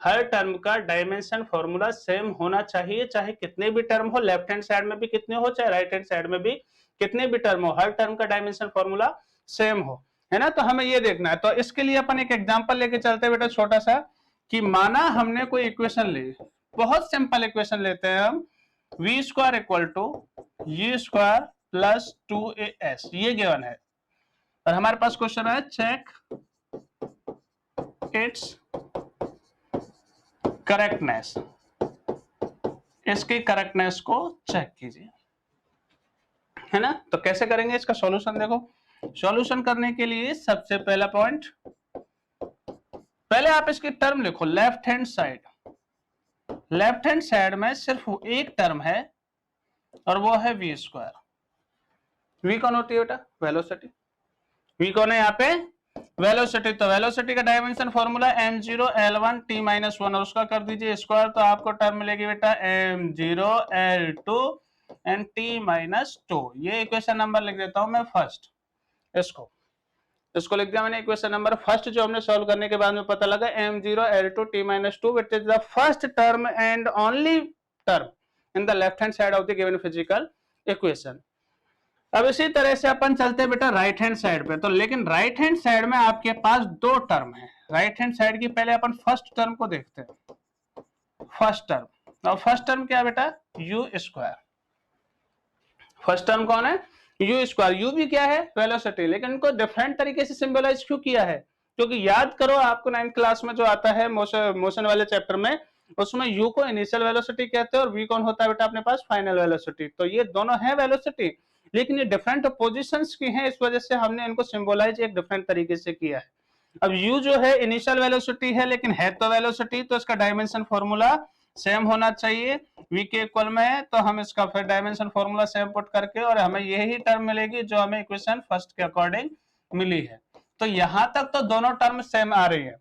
[SPEAKER 1] हर टर्म का डायमेंशन फॉर्मूला सेम होना चाहिए, चाहे कितने भी टर्म हो, लेफ्ट हैंड साइड में भी कितने हो, चाहे राइट हैंड साइड में भी कितने भी टर्म हो, हर टर्म का डायमेंशन फॉर्मूला सेम हो, है ना। तो हमें ये देखना है। तो इसके लिए अपन एक एग्जांपल लेके चलते हैं बेटा छोटा सा, कि माना हमने कोई इक्वेशन ली, बहुत सिंपल इक्वेशन लेते हैं हम, v square equal to u square plus 2as, ये गिवन है और हमारे पास क्वेश्चन है चेक इट्स करेक्टनेस, इसकी करेक्टनेस को चेक कीजिए, है ना। तो कैसे करेंगे इसका सॉल्यूशन, देखो सॉल्यूशन करने के लिए सबसे पहला पॉइंट, पहले आप इसकी टर्म लिखो left hand side. Left hand side में सिर्फ एक टर्म है और वो है वी स्क्वायर। वी कौन होती है बेटा, वेलोसिटी। वी कौन है यहाँ पे, वेलोसिटी। तो वेलोसिटी का dimension formula m0 l1 t-1 और उसका कर दीजिए स्क्वायर, तो आपको टर्म मिलेगी बेटा m0 l2 एंड t-2। ये इक्वेशन नंबर लिख देता हूं मैं फर्स्ट, इसको लिख दिया मैंने इक्वेशन नंबर फर्स्ट, जो हमने सॉल्व करने के बाद में पता लगा m0 l2 t-2 which is the first term and only term in the left hand side of the given physical equation. अब इसी तरह से अपन चलते हैं बेटा राइट हैंड साइड पे। तो लेकिन राइट हैंड साइड में आपके पास दो टर्म है। राइट हैंड साइड की पहले अपन फर्स्ट टर्म को देखते हैं, फर्स्ट टर्म। और फर्स्ट टर्म क्या है बेटा, u स्क्वायर। फर्स्ट टर्म कौन है, u स्क्वायर। u भी क्या है, वेलोसिटी। लेकिन इनको डिफरेंट तरीके से सिंबलाइज क्यों किया है, क्योंकि याद करो आपको 9th क्लास में जो आता है मोशन वाले चैप्टर में, उसमें u को इनिशियल वेलोसिटी कहते हैं और v कौन होता है बेटा अपने पास, फाइनल वेलोसिटी। तो ये दोनों है वेलोसिटी, लेकिन ये डिफरेंट पोजीशंस की हैं, इस वजह से हमने इनको सिंबलाइज एक डिफरेंट तरीके से किया है। अब u जो है इनिशियल वेलोसिटी है लेकिन है तो वेलोसिटी, तो इसका डायमेंशन फॉर्मूला सेम होना चाहिए, v के इक्वल में है। तो हम इसका फिर डायमेंशन फॉर्मूला सेम पुट करके और हमें यही टर्म मिलेगी जो हमें इक्वेशन फर्स्ट के अकॉर्डिंग मिली है। तो यहां तक तो दोनों टर्म सेम आ रही है।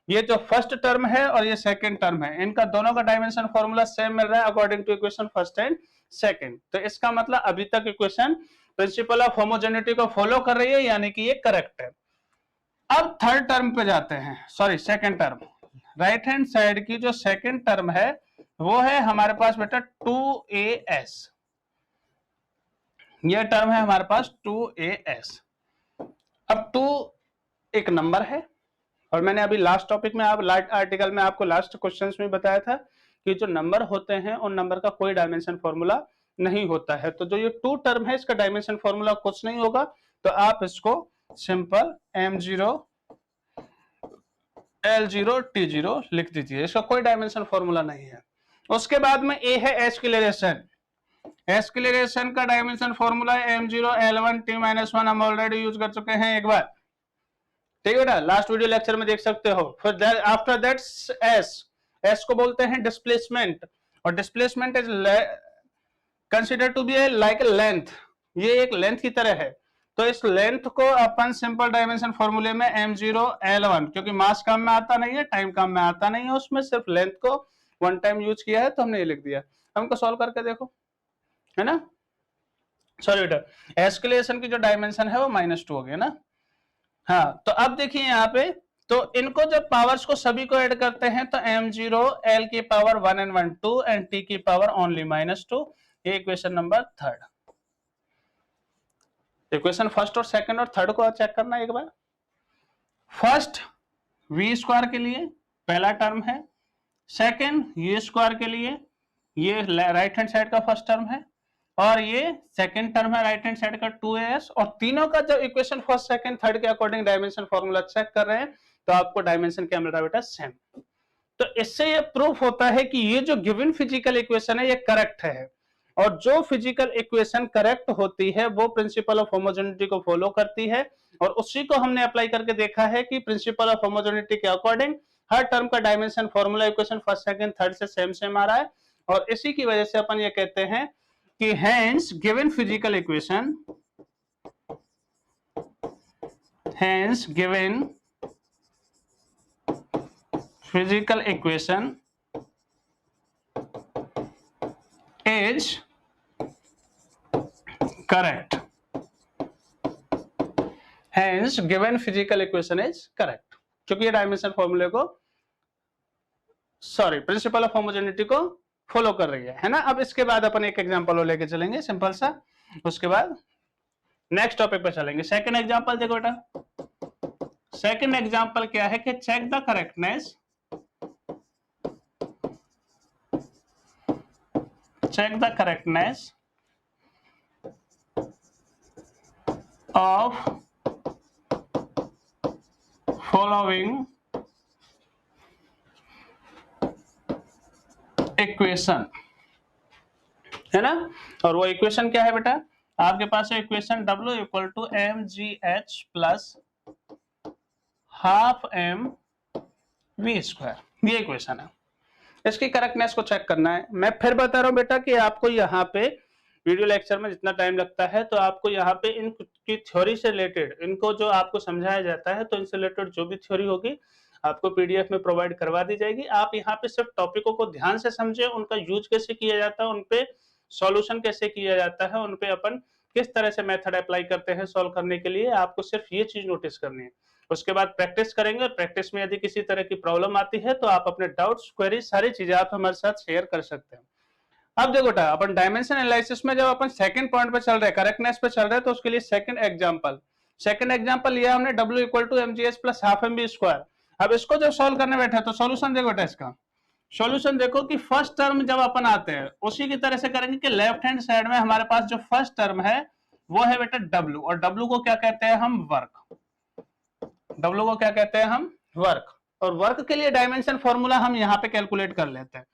[SPEAKER 1] ये जो फर्स्ट टर्म है और ये सेकंड टर्म है, इनका दोनों का डायमेंशन फॉर्मूला सेम मिल रहा है according to equation first and second. तो इसका मतलब अभी तक इक्वेशन प्रिंसिपल ऑफ होमोजेनिटी को फॉलो कर रही है, यानी कि ये करेक्ट है। अब थर्ड टर्म पे जाते हैं, sorry second term. Right hand side की जो सेकंड टर्म है वो है हमारे पास बेटा 2as, ये टर्म है हमारे पास 2as। अब 2 एक नंबर है, और मैंने अभी लास्ट टॉपिक में आप लास्ट आर्टिकल में आपको लास्ट क्वेश्चंस में बताया था कि जो नंबर होते हैं उन नंबर का कोई डायमेंशन फॉर्मूला नहीं होता है। तो जो ये 2 टर्म है इसका डायमेंशन फॉर्मूला कुछ नहीं होगा, तो आप इसको सिंपल m0 L0 T0 लिख दीजिए, इसका कोई डायमेंशन फॉर्मूला नहीं है। उसके बाद में ए है एस्केलेरेशन। एस्केलेरेशन का डायमेंशन फॉर्मूला है m0 L1 T-1, हम ऑलरेडी यूज कर चुके हैं एक बार, ठीक है बेटा, लास्ट वीडियो लेक्चर में देख सकते हो। फिर आफ्टर दैट एस को बोलते हैं डिस्प्लेसमेंट, और displacement is consider to be like length, ये एक लेंथ की तरह है। तो इस लेंथ को अपन सिंपल डायमेंशन फॉर्मूले में m0 L1, क्योंकि मास काम में आता नहीं है, टाइम काम में आता नहीं है, उसमें सिर्फ लेंथ को वन टाइम यूज किया है, तो हमने ये लिख दिया। हमको सॉल्व करके देखो, है ना। सॉरी बेटा, एस्केलेशन की जो डायमेंशन है वो -2 हो गया ना। हाँ, तो अब देखिए यहाँ पे, तो इनको जब पावर्स को सभी को ऐड करते हैं तो m0 L की पावर 1 and 1 2 एंड t की पावर ओनली -2, ये equation number third. Equation first और सेकंड और थर्ड को चेक करना एक बार। फर्स्ट v² के लिए पहला टर्म है, सेकंड u² के लिए ये राइट हैंड साइड का फर्स्ट टर्म है, और ये सेकंड टर्म है राइट हैंड साइड का 2as, और तीनों का जब इक्वेशन फर्स्ट सेकंड थर्ड के अकॉर्डिंग डायमेंशन फॉर्मूला चेक कर रहे हैं तो आपको डायमेंशन क्या मिल रहा है बेटा, सेम। तो इससे ये प्रूफ होता है कि ये जो गिवन फिजिकल इक्वेशन है ये करेक्ट है, और जो फिजिकल इक्वेशन करेक्ट होती है वो प्रिंसिपल ऑफ होमोजेनिटी को फॉलो करती है, और उसी को हमने अप्लाई करके देखा है कि प्रिंसिपल ऑफ होमोजेनिटी के अकॉर्डिंग हर टर्म का dimension formula equation first second third से सेम आ रहा है, और इसी की वजह से अपन ये कहते हैं कि hence given physical equation is correct, hence given physical equation is correct, क्योंकि ये डायमेंशन फॉर्मूले को प्रिंसिपल ऑफ होमोजेनिटी को फॉलो कर रही है ना। अब इसके बाद अपन एक एग्जांपल लेके चलेंगे सिंपल सा, उसके बाद नेक्स्ट टॉपिक पे चलेंगे। सेकंड एग्जांपल देखो बेटा, सेकंड एग्जांपल क्या है कि check the correctness of following equation, है ना। और वो इक्वेशन क्या है बेटा, आपके पास है equation W = mgh plus ½ mv², ये इक्वेशन है। इसकी करेक्टनेस को चेक करना है। मैं फिर बता रहा हूं बेटा कि आपको यहाँ पे वीडियो लेक्चर में जितना टाइम लगता है, तो आपको यहाँ पे इनकी थ्योरी से रिलेटेड, इनको जो आपको समझाया जाता है, तो इनसे रिलेटेड जो भी थ्योरी होगी आपको पीडीएफ में प्रोवाइड करवा दी जाएगी। आप यहाँ पे सिर्फ टॉपिकों को ध्यान से समझे, उनका यूज कैसे किया जाता है, उनपे सॉल्यूशन कैसे किया जाता है, उनपे अपन किस तरह से मेथड अप्लाई करते हैं सॉल्व करने के लिए, आपको सिर्फ ये चीज नोटिस करनी है। उसके बाद प्रैक्टिस करेंगे, और प्रैक्टिस में यदि किसी तरह की प्रॉब्लम आती है तो आप अपने डाउट्स, क्वेरी, सारी चीजें आप हमारे साथ शेयर कर सकते हैं। अब देखो बेटा, अपन डायमेंशन एनालिसिस में जब अपन सेकंड पॉइंट पे चल रहे हैं, करेक्टनेस पे चल रहे हैं, तो उसके लिए सेकंड एग्जांपल लिया हमने W = mgh प्लस ½ mv²। अब इसको जब सॉल्व करने बैठे तो सॉल्यूशन देखो बेटा, इसका सॉल्यूशन देखो कि फर्स्ट टर्म जब अपन आते हैं उसी की तरह से करेंगे कि लेफ्ट हैंड साइड में हमारे पास जो फर्स्ट टर्म है वो है बेटा W, और W को क्या कहते हैं हम, वर्क। W को क्या कहते हैं हम, वर्क। और वर्क के लिए डायमेंशन फॉर्मूला हम यहाँ पे कैलकुलेट कर लेते हैं।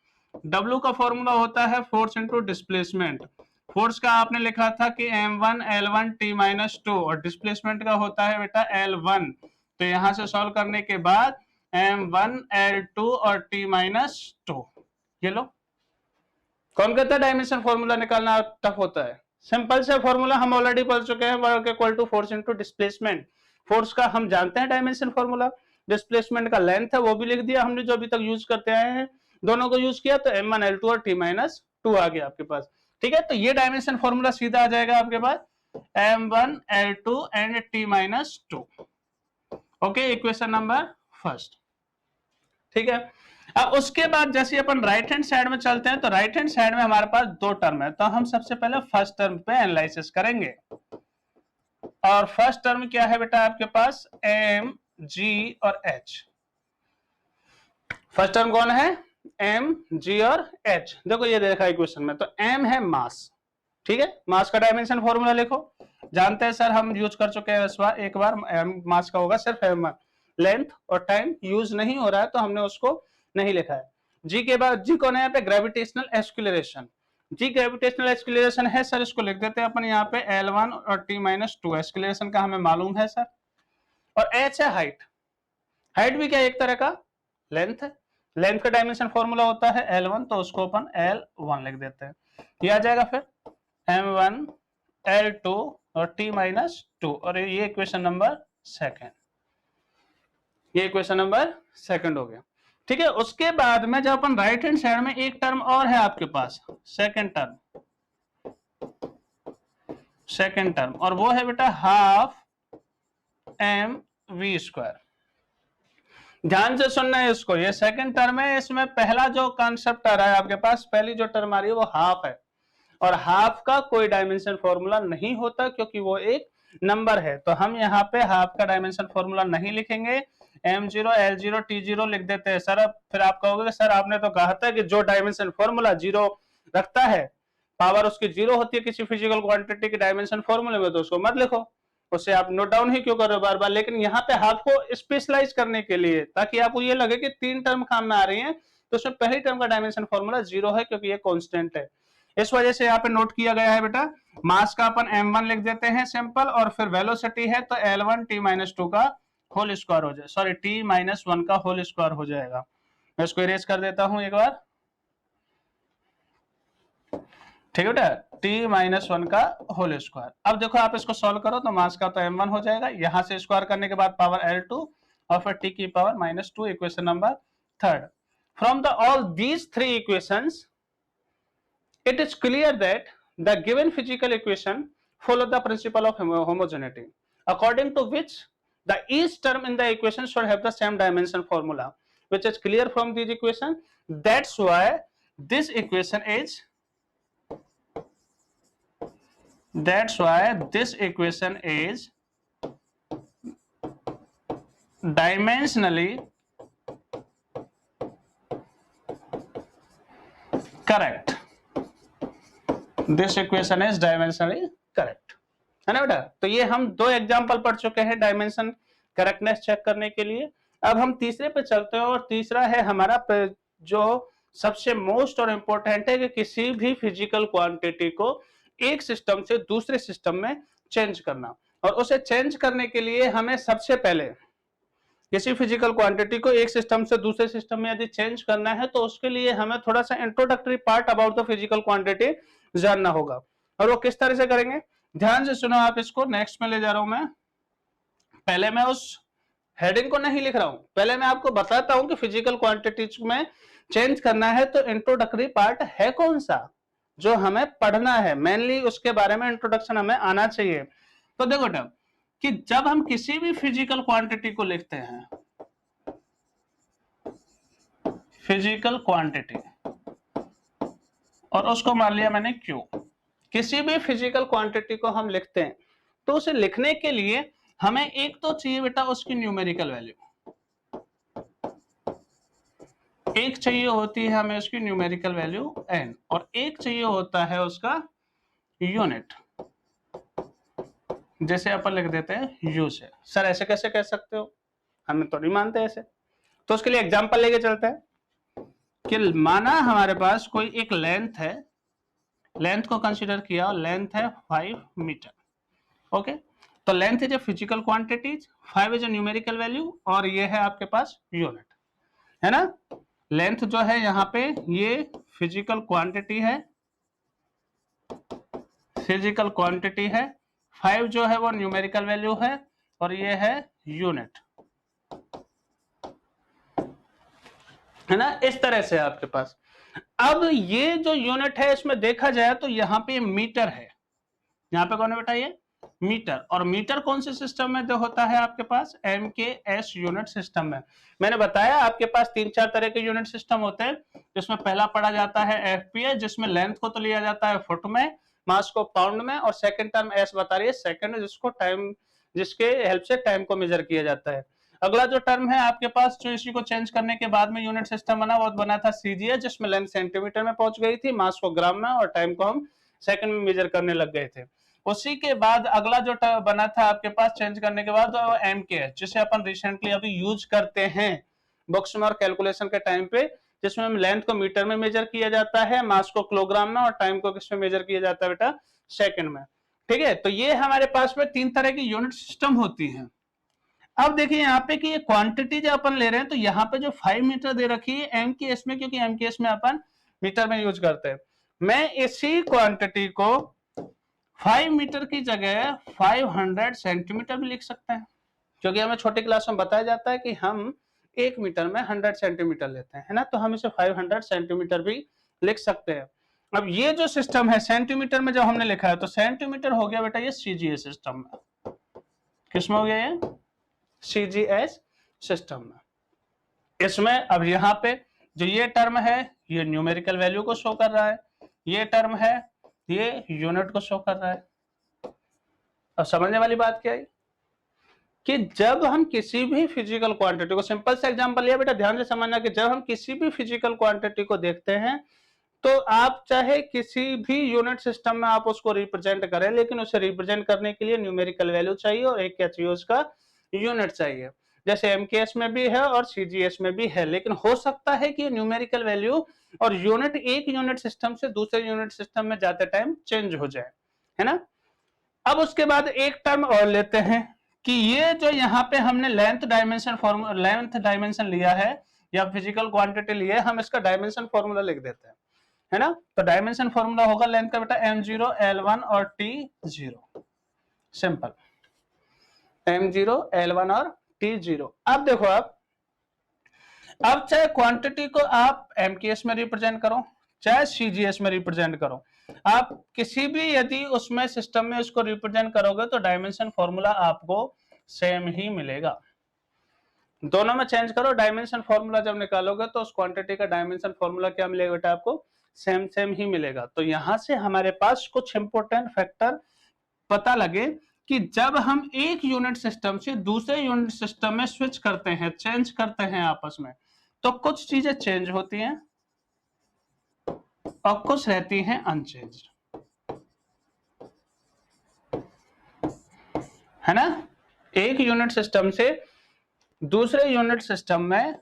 [SPEAKER 1] W का फॉर्मूला होता है फोर्स इंटू डिस्प्लेसमेंट। फोर्स का आपने लिखा था कि m1 L1 T-2, और डिस्प्लेसमेंट का होता है बेटा L1। तो यहां से सॉल्व करने के बाद m1 L2 और T-2, ये लो। कौन कहता है डायमेंशन फॉर्मूला निकालना टफ होता है? सिंपल से फॉर्मूला हम ऑलरेडी पढ़ चुके हैं, work equal to force into displacement. Force का हम जानते हैं डायमेंशन फॉर्मूला, डिस्प्लेसमेंट का लेंथ है वो भी लिख दिया हमने, जो अभी तक यूज करते आए हैं, दोनों को यूज किया तो m1L2 और t-2 आ गया आपके पास। ठीक है, तो ये डायमेंशन फॉर्मूला सीधा आ जाएगा आपके पास m1L2 and t-2। Okay, equation number first. ठीक है, अब उसके बाद जैसे अपन राइट हैंड साइड में चलते हैं, तो राइट हैंड साइड में हमारे पास दो टर्म है, तो हम सबसे पहले फर्स्ट टर्म पे एनालिसिस करेंगे। और फर्स्ट टर्म क्या है बेटा आपके पास, m, g और h। फर्स्ट टर्म कौन है, m, g और h। देखो ये देखा इक्वेशन में, तो m है मास। ठीक है, मास का डायमेंशन फॉर्मूला लिखो, जानते हैं सर, हम यूज कर चुके हैं इस बार, एक बार मास का होगा सिर्फ m1, लेंथ और टाइम यूज नहीं हो रहा है तो हमने उसको नहीं लिखा है। जी के बाद जी कौन है यहाँ पे, ग्रेविटेशनल एक्सीलरेशन। जी ग्रेविटेशनल एक्सीलरेशन है सर, इसको लिख देते हैं अपन यहाँ पे L1 और t-2, एक्सीलरेशन का हमें मालूम है सर। और h है हाइट, हाइट भी क्या एक तरह का लेंथ है, लेंथ का डायमेंशन फॉर्मूला होता है L1, तो उसको अपन L1 लिख देते हैं। ये आ जाएगा फिर m1 L2 और t-2, और ये इक्वेशन नंबर सेकंड, ये इक्वेशन नंबर सेकंड हो गया। ठीक है, उसके बाद में जब अपन राइट हैंड साइड में एक टर्म और है आपके पास, सेकंड टर्म, सेकंड टर्म, और वो है बेटा हाफ mv²। ध्यान से सुनना है इसको, ये सेकंड टर्म है, इसमें पहला जो कॉन्सेप्ट आ रहा है आपके पास, पहली जो टर्म आ रही है वो हाफ है, और हाफ का कोई डायमेंशन फॉर्मूला नहीं होता क्योंकि वो एक नंबर है, तो हम यहाँ पे हाफ का डायमेंशन फॉर्मूला नहीं लिखेंगे, m0 L0 t0 लिख देते हैं सर। अब फिर आप कहोगे सर आपने तो कहा था कि जो डायमेंशन फॉर्मूला जीरो रखता है, पावर उसकी जीरो होती है किसी फिजिकल क्वांटिटी के डायमेंशन फॉर्मूले में, तो उसको मत लिखो, उससे आप नोट डाउन ही क्यों कर रहे हो बार बार। लेकिन यहाँ पे हाफ को स्पेशलाइज करने के लिए, ताकि आपको ये लगे कि तीन टर्म काम में आ रही हैं, तो उसमें पहली टर्म का डायमेंशन फॉर्मूला जीरो है क्योंकि ये कांस्टेंट है। इस वजह से यहाँ पे नोट किया गया है बेटा, मास का अपन m1 लिख देते हैं सिंपल, और फिर वेलोसिटी है तो L1 t-2 का होल स्क्वायर हो जाए, सॉरी t-1 का होल स्क्वायर हो जाएगा। मैं इसको इरेज कर देता हूं एक बार, ठीक है बेटा, t-1 का होल स्क्वायर। अब देखो आप इसको सॉल्व करो तो मास का तो m1 हो जाएगा, यहां से स्क्वायर करने के बाद पावर L2 और फिर t की power -2, equation number third. From the all these three equations it is clear that the given physical equation follow the principle of homogeneity, according to which the each term in the equation should have the same dimension formula, which is clear from these equation. That's why this equation is dimensionally correct. This equation is dimensionally correct, है ना बेटा। तो ये हम दो example पढ़ चुके हैं डायमेंशन करेक्टनेस चेक करने के लिए। अब हम तीसरे पे चलते हैं, और तीसरा है हमारा जो सबसे मोस्ट और इंपॉर्टेंट है कि किसी भी फिजिकल क्वांटिटी को एक सिस्टम से दूसरे सिस्टम में चेंज करना, और उसे चेंज करने के लिए हमें सबसे पहले किसी फिजिकल क्वांटिटी को एक सिस्टम से दूसरे सिस्टम में यदि चेंज करना है तो उसके लिए हमें थोड़ा सा introductory part about the physical quantity जानना होगा। और वो किस तरह से करेंगे, ध्यान से सुनो आप इसको, नेक्स्ट में ले जा रहा हूं मैं। पहले मैं उस हेडिंग को नहीं लिख रहा हूं, पहले मैं आपको बताता हूं कि फिजिकल क्वांटिटीज में चेंज करना है तो इंट्रोडक्टरी पार्ट है कौन सा जो हमें पढ़ना है, मेनली उसके बारे में इंट्रोडक्शन हमें आना चाहिए। तो देखो बेटा कि जब हम किसी भी फिजिकल क्वांटिटी को लिखते हैं, फिजिकल क्वांटिटी, और उसको मान लिया मैंने Q, किसी भी फिजिकल क्वांटिटी को हम लिखते हैं तो उसे लिखने के लिए हमें एक तो चाहिए बेटा उसकी न्यूमेरिकल वैल्यू, एक चाहिए होती है हमें उसकी न्यूमेरिकल वैल्यू n, और एक चाहिए होता है उसका यूनिट, जैसे अपन लिख देते हैं U से। सर ऐसे कैसे कह सकते हो, हमें तो नहीं मानते ऐसे, तो उसके लिए एग्जांपल लेके चलते हैं कि माना हमारे पास कोई एक लेंथ है, लेंथ को कंसीडर किया, लेंथ है 5 मीटर। ओके, तो length is a physical quantity, 5 is a numerical value, और ये है आपके पास यूनिट, है ना। लेंथ जो है यहाँ पे ये फिजिकल क्वांटिटी है, फिजिकल क्वांटिटी है, 5 जो है वो न्यूमेरिकल वैल्यू है, और ये है यूनिट। है ना, इस तरह से आपके पास। अब ये जो यूनिट है इसमें देखा जाए तो यहाँ पे मीटर है, यहाँ पे कौन है बेटा, ये मीटर। और मीटर कौन से सिस्टम में जो होता है आपके पास, एमकेएस यूनिट सिस्टम में। मैंने बताया आपके पास 3-4 तरह के यूनिट सिस्टम होते हैं, जिसमें पहला पढ़ा जाता है एफपीए, जिसमें लेंथ को तो लिया जाता है फुट में, मास को पाउंड में, और सेकंड टर्म एस बता रही है सेकंड, जिसको टाइम, जिसके हेल्प से टाइम को मेजर किया जाता है। अगला जो टर्म है आपके पास, जो इसी को चेंज करने के बाद में यूनिट सिस्टम बना, वो बना था सीजीएस, जिसमें लेंथ सेंटीमीटर में पहुंच गई थी, मास को ग्राम में, और टाइम को हम सेकंड में मेजर करने लग गए थे। उसी के बाद अगला जो बना था आपके पास चेंज करने के बाद, वो एमकेएस, जिसे अपन रिसेंटली अभी यूज करते हैं बुक्स में और कैलकुलेशन के टाइम पे, जिसमें लेंथ को मीटर में मेजर किया जाता है, मास को किलोग्राम में, और टाइम को किसमें मेजर किया जाता है बेटा, सेकंड में। ठीक है, तो ये हमारे पास में 3 तरह की यूनिट सिस्टम होती है। अब देखिए यहाँ पे कि ये क्वांटिटी जो अपन ले रहे हैं, तो यहाँ पे जो 5 मीटर दे रखी है एमकेएस में, क्योंकि एमकेएस में अपन मीटर में यूज करते हैं। मैं इसी क्वांटिटी को 5 मीटर की जगह 500 सेंटीमीटर भी लिख सकते हैं, क्योंकि हमें छोटी क्लास में बताया जाता है कि हम 1 मीटर में 100 सेंटीमीटर लेते हैं, है ना, तो हम इसे 500 सेंटीमीटर भी लिख सकते हैं। अब ये जो सिस्टम है सेंटीमीटर में, जब हमने लिखा है तो सेंटीमीटर हो गया बेटा ये सीजीएस सिस्टम में। किसमें हो गया ये, सीजीएस सिस्टम में। इसमें अब यहाँ पे जो ये टर्म है ये न्यूमेरिकल वैल्यू को शो कर रहा है, ये टर्म है ये यूनिट को शो कर रहा है। अब समझने वाली बात क्या है कि जब हम किसी भी फिजिकल क्वांटिटी को, सिंपल सा एग्जांपल लिया बेटा, ध्यान से समझना कि जब हम किसी भी फिजिकल क्वांटिटी को देखते हैं तो आप चाहे किसी भी यूनिट सिस्टम में आप उसको रिप्रेजेंट करें, लेकिन उसे रिप्रेजेंट करने के लिए न्यूमेरिकल वैल्यू चाहिए और एक क्या चाहिए, उसका यूनिट चाहिए। जैसे एमकेएस में भी है और सीजीएस में भी है, लेकिन हो सकता है कि न्यूमेरिकल वैल्यू और यूनिट एक यूनिट सिस्टम से दूसरे यूनिट सिस्टम में जाते टाइम चेंज हो जाए, है ना। अब उसके बाद एक टर्म और लेते हैं कि ये जो यहाँ पे हमने लेंथ डायमेंशन लिया है या फिजिकल क्वांटिटी ली है, हम इसका डायमेंशन फॉर्मूला लिख देते हैं, है ना। तो डायमेंशन फॉर्मूला होगा लेंथ का बेटा m0 l1 और t0, सिंपल, m0 l1 और t0। अब देखो, अब चाहे क्वांटिटी को आप एमकेएस में रिप्रेजेंट करो चाहे सीजीएस में रिप्रेजेंट करो, आप किसी भी यदि उसमें सिस्टम में उसको रिप्रेजेंट करोगे तो डायमेंशन फॉर्मूला आपको सेम ही मिलेगा। दोनों में चेंज करो, डायमेंशन फॉर्मूला जब निकालोगे तो उस क्वांटिटी का डायमेंशन फॉर्मूला क्या मिलेगा बेटा, आपको सेम ही मिलेगा। तो यहां से हमारे पास कुछ इंपोर्टेंट फैक्टर पता लगे कि जब हम एक यूनिट सिस्टम से दूसरे यूनिट सिस्टम में स्विच करते हैं, चेंज करते हैं आपस में, तो कुछ चीजें चेंज होती हैं और कुछ रहती हैं अनचेंज, है ना। एक यूनिट सिस्टम से दूसरे यूनिट सिस्टम में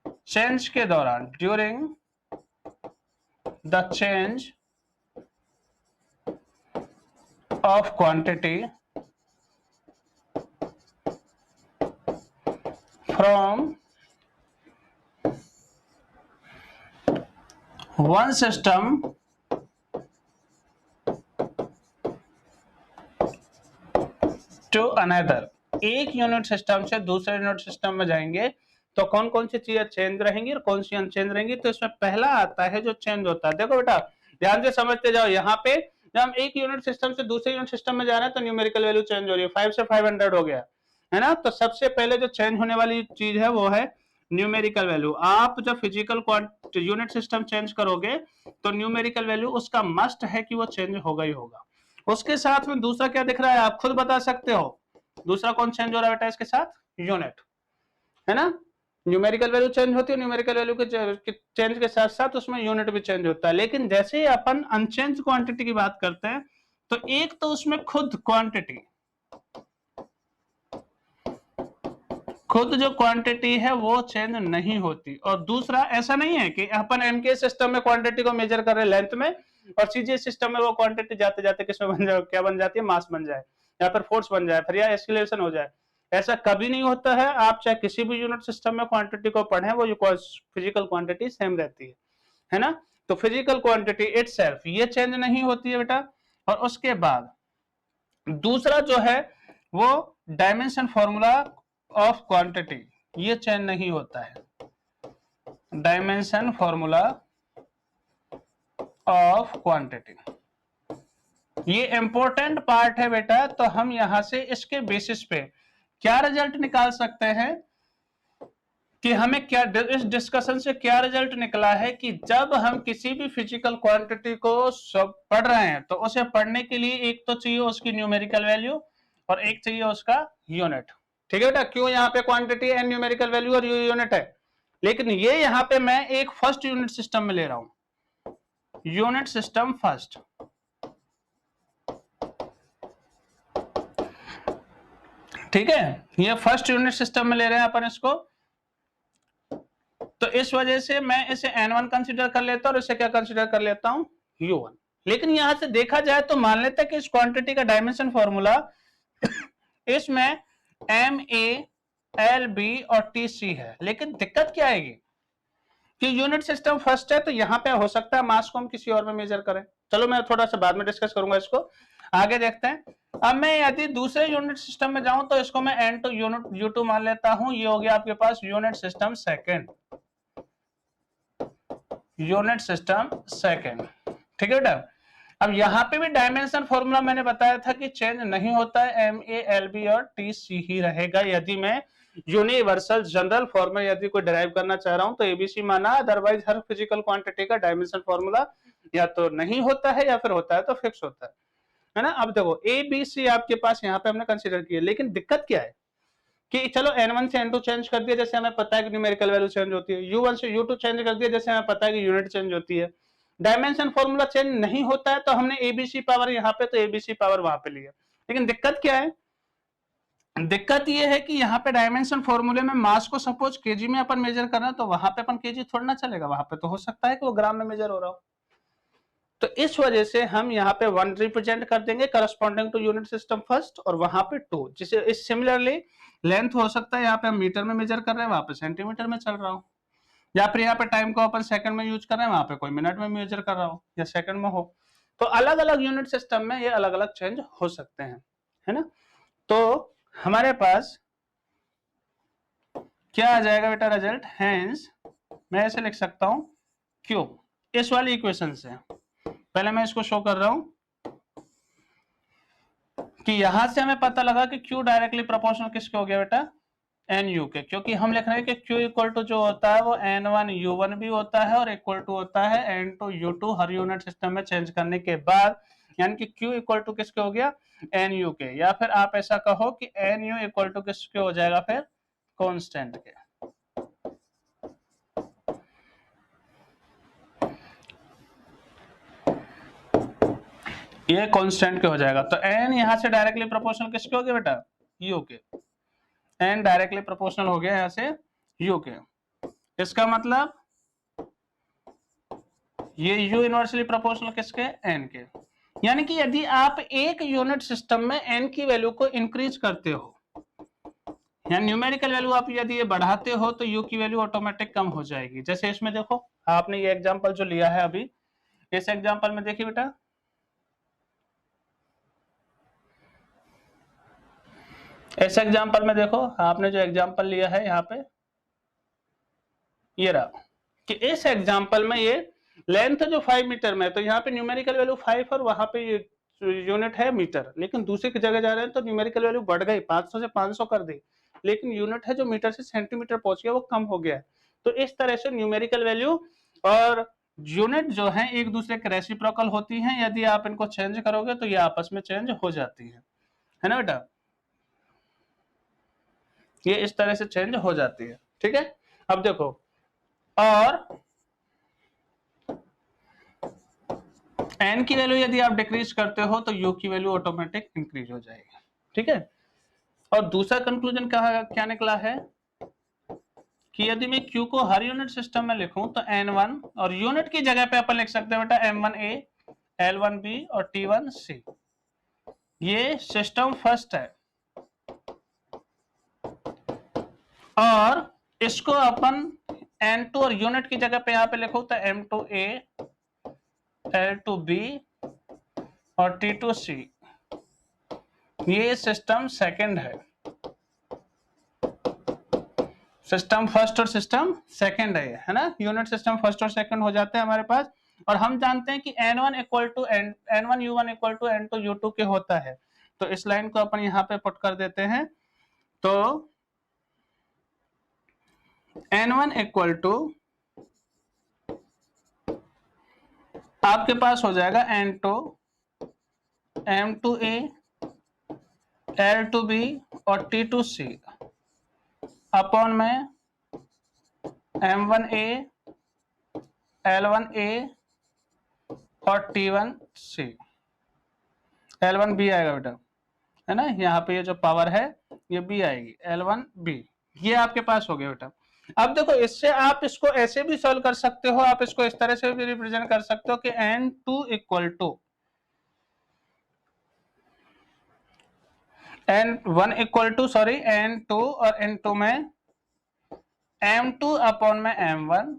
[SPEAKER 1] चेंज के दौरान, during the change of quantity from one system to another, एक यूनिट सिस्टम से दूसरे यूनिट सिस्टम में जाएंगे तो कौन कौन सी चीजें चेंज रहेंगी और कौन सी अनचेंज रहेंगी। तो इसमें पहला आता है जो चेंज होता है, देखो बेटा ध्यान से समझते जाओ। यहाँ पे जब हम एक यूनिट सिस्टम से दूसरे यूनिट सिस्टम में जा रहे हैं तो न्यूमेरिकल वैल्यू चेंज हो रही है, 5 से 500 हो गया, है ना। तो सबसे पहले जो चेंज होने वाली चीज है वो है न्यूमेरिकल वैल्यू। आप जब फिजिकल यूनिट सिस्टम चेंज करोगे तो न्यूमेरिकल वैल्यू उसका मस्ट है कि वो चेंज होगा ही होगा। उसके साथ में दूसरा क्या दिख रहा है, आप खुद बता सकते हो, दूसरा कौन चेंज हो रहा है बेटा इसके साथ, यूनिट, है ना। न्यूमेरिकल वैल्यू चेंज होती है, न्यूमेरिकल वैल्यू के चेंज के साथ साथ उसमें यूनिट भी चेंज होता है। लेकिन जैसे ही अपन अनचेंज क्वांटिटी की बात करते हैं तो एक तो उसमें खुद क्वांटिटी, खुद जो क्वांटिटी है वो चेंज नहीं होती, और दूसरा ऐसा नहीं है कि अपन एमके सिस्टम में क्वांटिटी को मेजर कर रहे हैं लेंथ में और सीजीएस सिस्टम में वो क्वांटिटी जाते जाते किसमें बन जाए, क्या बन जाती है, मास बन जाए या फिर फोर्स बन जाए, फिर या एस्केलेशन हो जाए। ऐसा कभी नहीं होता है। आप चाहे किसी भी यूनिट सिस्टम में क्वांटिटी को पढ़ें, वो फिजिकल क्वांटिटी सेम रहती है ना। तो फिजिकल क्वांटिटी इटसेल्फ ये चेंज नहीं होती है बेटा। और उसके बाद दूसरा जो है वो डायमेंशन फॉर्मूला ऑफ क्वांटिटी, ये चेंज नहीं होता है। Dimension formula of quantity. ये इंपॉर्टेंट पार्ट है बेटा, तो हम यहां से इसके बेसिस पे क्या रिजल्ट निकाल सकते हैं कि हमें क्या इस डिस्कशन से क्या रिजल्ट निकला है कि जब हम किसी भी फिजिकल क्वांटिटी को सब पढ़ रहे हैं तो उसे पढ़ने के लिए एक तो चाहिए उसकी न्यूमेरिकल वैल्यू और एक चाहिए उसका यूनिट। ठीक है बेटा, क्यों यहाँ पे क्वांटिटी एंड न्यूमेरिकल वैल्यू और यूनिट है, लेकिन ये यहाँ पे मैं एक फर्स्ट यूनिट सिस्टम में ले रहा हूं, यूनिट सिस्टम फर्स्ट। ठीक है, ये फर्स्ट यूनिट सिस्टम में ले रहे हैं अपन इसको, तो इस वजह से मैं इसे n1 कंसीडर कर लेता हूं और इसे क्या कंसीडर कर लेता हूं, u1। लेकिन यहां से देखा जाए तो मान लेते हैं कि इस क्वांटिटी का डायमेंशन फॉर्मूला इसमें ma, lb और tc है, लेकिन दिक्कत क्या आएगी कि यूनिट सिस्टम फर्स्ट है, तो यहां पे हो सकता है मास को हम किसी और में मेजर करें। चलो मैं थोड़ा सा बाद में डिस्कस करूंगा इसको, आगे देखते हैं। अब मैं यदि दूसरे यूनिट सिस्टम में जाऊं तो इसको मैं n2 यूनिट u2 मान लेता हूं, ये हो गया आपके पास unit system second, unit system second. ठीक है बेटा, अब यहां पे भी डायमेंशन फॉर्मूला मैंने बताया था कि चेंज नहीं होता है, ma, lb और tc ही रहेगा। यदि मैं यूनिवर्सल जनरल फॉर्मूला यदि कोई डिराइव करना चाह रहा हूं तो एबीसी माना, अदरवाइज हर फिजिकल क्वांटिटी का डायमेंशन फॉर्मूला या तो नहीं होता है या फिर होता है तो फिक्स होता है ना। अब देखो ए बी सी आपके पास यहाँ पे हमने कंसीडर किया, लेकिन दिक्कत क्या है कि चलो n1 से n2 चेंज कर दिया जैसे हमें पता है कि न्यूमेरिकल वैल्यू चेंज होती है, u1 से u2 चेंज कर दिया जैसे हमें पता है कि यूनिट चेंज होती है, डायमेंशन फॉर्मूला चेंज नहीं होता है तो हमने एबीसी पावर यहाँ पे तो एबीसी पावर वहां पे लिया। लेकिन दिक्कत क्या है, दिक्कत ये है कि यहाँ पे डायमेंशन फॉर्मूले में मास को सपोज केजी में अपन मेजर कर रहे हैं तो वहां पे अपन केजी थोड़ा ना चलेगा, वहां पे तो हो सकता है कि वो ग्राम में मेजर हो रहा हो। तो इस वजह से हम यहाँ पे 1 रिप्रेजेंट कर देंगे corresponding to unit system first और वहां पे 2, जिसे इस सिमिलरली लेंथ हो सकता है यहाँ पे हम मीटर में मेजर कर रहे हैं, वहां पे सेंटीमीटर में चल रहा हो, या फिर यहाँ पे टाइम को अपन सेकंड में यूज कर रहे हैं, वहां पे कोई मिनट में मेजर कर रहा हो या सेकंड में हो। तो अलग अलग यूनिट सिस्टम में ये अलग अलग चेंज हो सकते हैं, है ना। तो हमारे पास क्या आ जाएगा बेटा रिजल्ट, हेंस मैं ऐसे लिख सकता हूं क्यू, इस वाली इक्वेशन से। पहले मैं इसको शो कर रहा हूं कि यहां से हमें पता लगा कि Q डायरेक्टली प्रोपोर्शनल किसके हो गया बेटा, NU के, क्योंकि हम लिख रहे हैं कि Q इक्वल टू जो होता है वो N1 U1 भी होता है और इक्वल टू होता है N2 U2 हर यूनिट सिस्टम में चेंज करने के बाद, यानी कि Q इक्वल टू किसके हो गया, NU के, या फिर आप ऐसा कहो कि NU इक्वल टू किसके हो जाएगा फिर, कांस्टेंट के। ये कांस्टेंट के हो जाएगा, तो n यहां से डायरेक्टली प्रोपोर्शनल किसके हो गया बेटा, u के, n डायरेक्टली प्रोपोर्शनल हो गया यहां से u के। इसका मतलब ये u इनवर्सली प्रोपोर्शनल किसके, n के। यानी कि यदि आप एक यूनिट सिस्टम में n की वैल्यू को इंक्रीज करते हो या न्यूमेरिकल वैल्यू आप यदि ये बढ़ाते हो तो u की वैल्यू ऑटोमेटिक कम हो जाएगी। जैसे इसमें देखो आपने ये एग्जांपल जो लिया है अभी, इस एग्जांपल में देखिए बेटा, इस एग्जांपल में देखो आपने जो एग्जांपल लिया है यहाँ पे ये रहा कि इस एग्जांपल में ये लेंथ जो 5 मीटर में है तो यहाँ पे न्यूमेरिकल वैल्यू 5 और वहां पे ये यूनिट है मीटर, लेकिन दूसरी की जगह जा रहे हैं तो न्यूमेरिकल वैल्यू बढ़ गई, 500 से 500 कर दी, लेकिन यूनिट है जो मीटर से सेंटीमीटर पहुंच गया वो कम हो गया है। तो इस तरह से न्यूमेरिकल वैल्यू और यूनिट जो है एक दूसरे के रेसिप्रोकल होती हैं, यदि आप इनको चेंज करोगे तो ये आपस में चेंज हो जाती है ना बेटा, ये इस तरह से चेंज हो जाती है। ठीक है, अब देखो, और n की वैल्यू यदि आप डिक्रीज करते हो तो u की वैल्यू ऑटोमेटिक इंक्रीज हो जाएगी। ठीक है, और दूसरा कंक्लूजन क्या निकला है कि यदि मैं q को हर यूनिट सिस्टम में लिखूं तो n1 और यूनिट की जगह पे अपन लिख सकते हैं बेटा m1a, l1b और t1c, ये सिस्टम फर्स्ट है, और इसको अपन n2 और यूनिट की जगह पे यहाँ पे लिखो तो m2a, l2b और t2c, ये सिस्टम सेकंड है, सिस्टम फर्स्ट और सिस्टम सेकंड है ना। यूनिट सिस्टम फर्स्ट और सेकंड हो जाते हैं हमारे पास। और हम जानते हैं कि n1 equal to n1 u1 equal to n2 u2 के होता है। तो इस लाइन को अपन यहाँ पे पुट कर देते हैं। तो n1 इक्वल टू आपके पास हो जाएगा n2 m2a l2b और t2c अपॉन में m1a l1a और t1c l1b आएगा बेटा, है ना। यहाँ पे ये जो पावर है ये b आएगी l1b, ये आपके पास हो गया बेटा। अब देखो इससे आप इसको ऐसे भी सॉल्व कर सकते हो, आप इसको इस तरह से भी रिप्रेजेंट कर सकते हो कि n2 equal to n1 equal to sorry n2 और n2 में m2 अपॉन में m1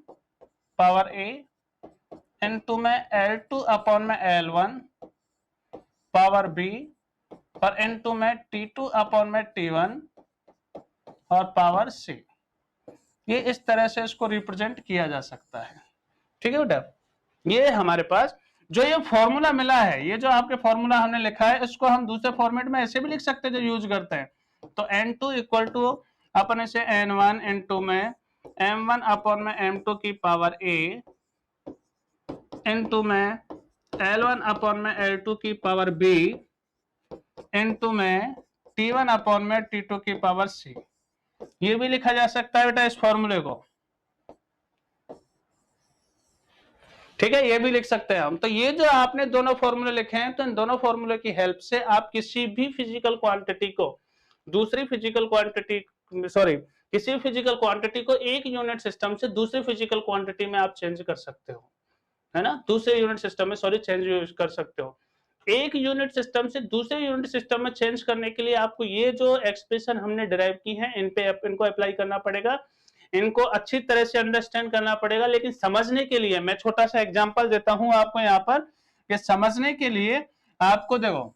[SPEAKER 1] पावर a, n2 में l2 अपॉन में l1 पावर b और n2 में t2 अपॉन में t1 और पावर c। ये इस तरह से इसको रिप्रेजेंट किया जा सकता है। ठीक है बेटा, ये हमारे पास जो ये फॉर्मूला मिला है, ये जो आपके फॉर्मूला हमने लिखा है, इसको हम दूसरे फॉर्मेट में ऐसे भी लिख सकते हैं जो यूज करते हैं। तो n2 इक्वल टू अपन इसे n1 n2 में m1 अपॉन में m2 की पावर a n2 में l1 अपॉन में l2 की पावर b n2 में t1 अपॉन में t2 की पावर c, ये भी लिखा जा सकता है बेटा इस फॉर्मूले को। ठीक है, ये भी लिख सकते हैं हम। तो ये जो आपने दोनों फॉर्मूले लिखे हैं, तो इन दोनों फॉर्मूले की हेल्प से आप किसी भी फिजिकल क्वांटिटी को दूसरी फिजिकल क्वांटिटी किसी फिजिकल क्वांटिटी को एक यूनिट सिस्टम से दूसरी फिजिकल क्वांटिटी में आप चेंज कर सकते हो, है ना। दूसरे यूनिट सिस्टम में चेंज कर सकते हो। एक यूनिट सिस्टम से दूसरे यूनिट सिस्टम में चेंज करने के लिए आपको ये जो एक्सप्रेशन हमने डिराइव की है इनको अप्लाई करना पड़ेगा, इनको अच्छी तरह से अंडरस्टैंड करना पड़ेगा। लेकिन समझने के लिए मैं छोटा सा एग्जांपल देता हूं आपको यहाँ पर, कि समझने के लिए आपको देखो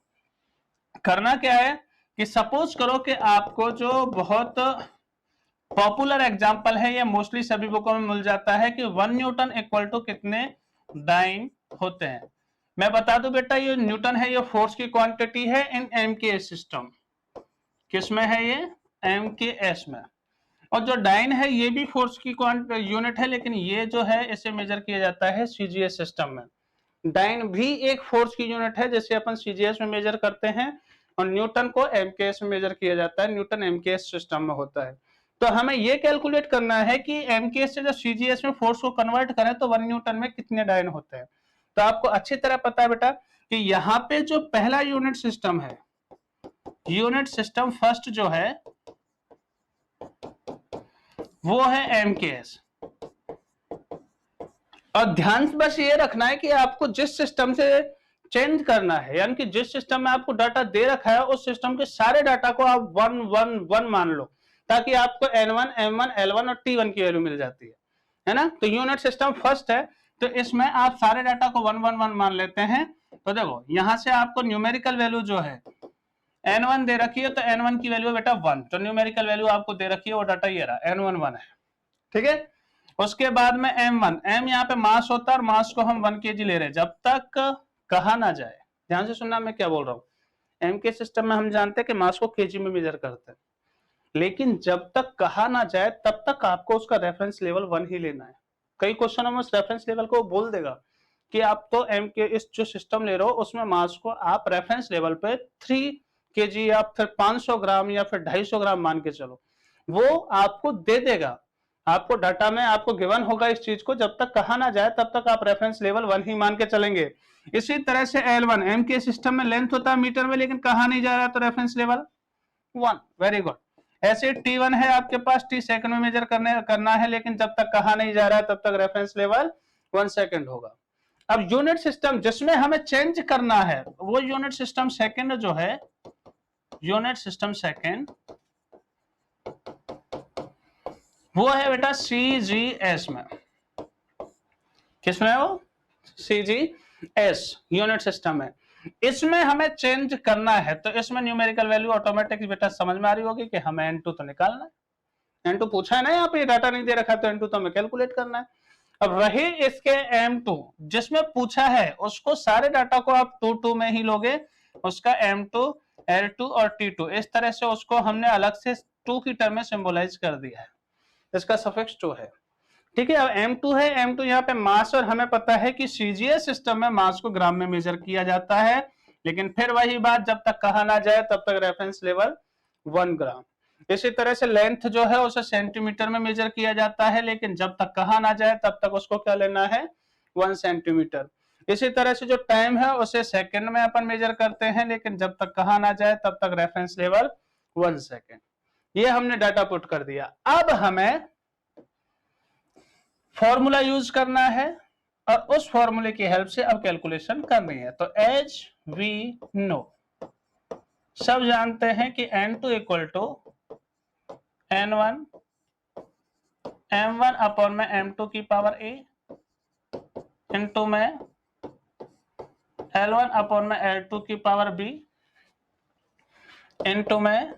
[SPEAKER 1] करना क्या है कि सपोज करो कि आपको जो बहुत पॉपुलर एग्जांपल है, ये मोस्टली सभी बुकों में मिल जाता है कि 1 न्यूटन इक्वल टू कितने डाइन होते हैं। मैं बता दूं बेटा, ये न्यूटन है, ये फोर्स की क्वांटिटी है इन एमकेएस सिस्टम। किसमें है ये? एमकेएस में। और जो डाइन है ये भी फोर्स की यूनिट है, लेकिन ये जो है इसे मेजर किया जाता है सीजीएस सिस्टम में। डाइन भी एक फोर्स की यूनिट है, जैसे अपन सीजीएस में मेजर करते हैं, और न्यूटन को एमकेएस में मेजर किया जाता है, न्यूटन एमकेएस सिस्टम में होता है। तो हमें ये कैलकुलेट करना है कि एमकेएस से जब सीजीएस में फोर्स को कन्वर्ट करें तो 1 न्यूटन में कितने डाइन होते हैं। तो आपको अच्छी तरह पता है बेटा कि यहाँ पे जो पहला यूनिट सिस्टम है, यूनिट सिस्टम फर्स्ट जो है वो है एमकेएस। और ध्यान बस ये रखना है कि आपको जिस सिस्टम से चेंज करना है, यानी कि जिस सिस्टम में आपको डाटा दे रखा है, उस सिस्टम के सारे डाटा को आप 1 1 1 मान लो, ताकि आपको n1 m1 l1 और t1 की वैल्यू मिल जाती है ना। तो यूनिट सिस्टम फर्स्ट है, तो इसमें आप सारे डाटा को 1 1 1 मान लेते हैं। तो देखो यहां से आपको न्यूमेरिकल वैल्यू जो है n1 दे रखी है, तो n1 की वैल्यू बेटा 1, तो न्यूमेरिकल वैल्यू आपको दे रखी है, वो डाटा ये रहा n1 1 है। ठीक है, उसके बाद में m1, m यहाँ पे मास होता है और मास को हम 1 kg ले रहे हैं, जब तक कहा ना जाए। ध्यान से सुनना मैं क्या बोल रहा हूँ। m के सिस्टम में हम जानते हैं कि मास को kg में मेजर करते हैं, लेकिन जब तक कहा ना जाए तब तक आपको उसका रेफरेंस लेवल 1 ही लेना है। कई क्वेश्चनों में उस रेफरेंस लेवल को बोल देगा कि आप तो m के इस जो सिस्टम ले रहे हो उसमें मास को आप रेफरेंस लेवल पे 3 kg या फिर 500 ग्राम या फिर 250 ग्राम मान के चलो, वो आपको दे देगा। आपको डाटा में आपको गिवन होगा इस चीज को, जब तक कहा ना जाए तब तक आप रेफरेंस लेवल 1 ही मान के चलेंगे। इसी तरह से L1 m के सिस्टम में लेंथ होता है मीटर में, लेकिन कहा नहीं जा रहा तो रेफरेंस लेवल 1। Very good. ऐसे T1 है आपके पास, T सेकंड में मेजर करना है, लेकिन जब तक कहा नहीं जा रहा है तब तक रेफरेंस लेवल 1 सेकंड होगा। अब यूनिट सिस्टम जिसमें हमें चेंज करना है, वो यूनिट सिस्टम सेकंड जो है, यूनिट सिस्टम सेकंड वो है बेटा CGS में। किसमें है वो? CGS यूनिट सिस्टम है। इसमें हमें चेंज करना है, तो इसमें न्यूमेरिकल वैल्यू ऑटोमेटिक बेटा समझ में आ रही होगी कि हमें n2 तो निकालना N2 पूछा है ना, यहाँ पे डाटा नहीं दे रखा है तो N2 तो हमें कैलकुलेट करना है। अब रही इसके M2, जिसमें पूछा है उसको सारे डाटा को आप 2 में ही लोगे, उसका M2, L2 और T2 इस तरह से उसको हमने अलग से 2 की टर्म में सिंबलाइज कर दिया है, इसका सफिक्स 2 है। ठीक है, अब M2 है, M2 यहाँ पे मास, और हमें पता है कि सीजीएस सिस्टम में मास को ग्राम में मेजर किया जाता है, लेकिन फिर वही बात, जब तक कहा ना जाए तब तक रेफरेंस लेवल 1 ग्राम। इसी तरह से लेंथ जो है उसे सेंटीमीटर में मेजर किया जाता है, लेकिन जब तक कहा ना जाए तब तक उसको क्या लेना है, 1 सेंटीमीटर। इसी तरह से जो टाइम है उसे सेकंड में अपन मेजर करते हैं, लेकिन जब तक कहा ना जाए तब तक रेफरेंस लेवल 1 सेकंड। ये हमने डाटा पुट कर दिया। अब हमें फॉर्मूला यूज करना है और उस फॉर्मूले की हेल्प से अब कैलकुलेशन करनी है। तो एज वी नो, सब जानते हैं कि N2 equal to N1 M1 upon में M2 की पावर A इनटू में L1 अपॉन में L2 की पावर B इनटू में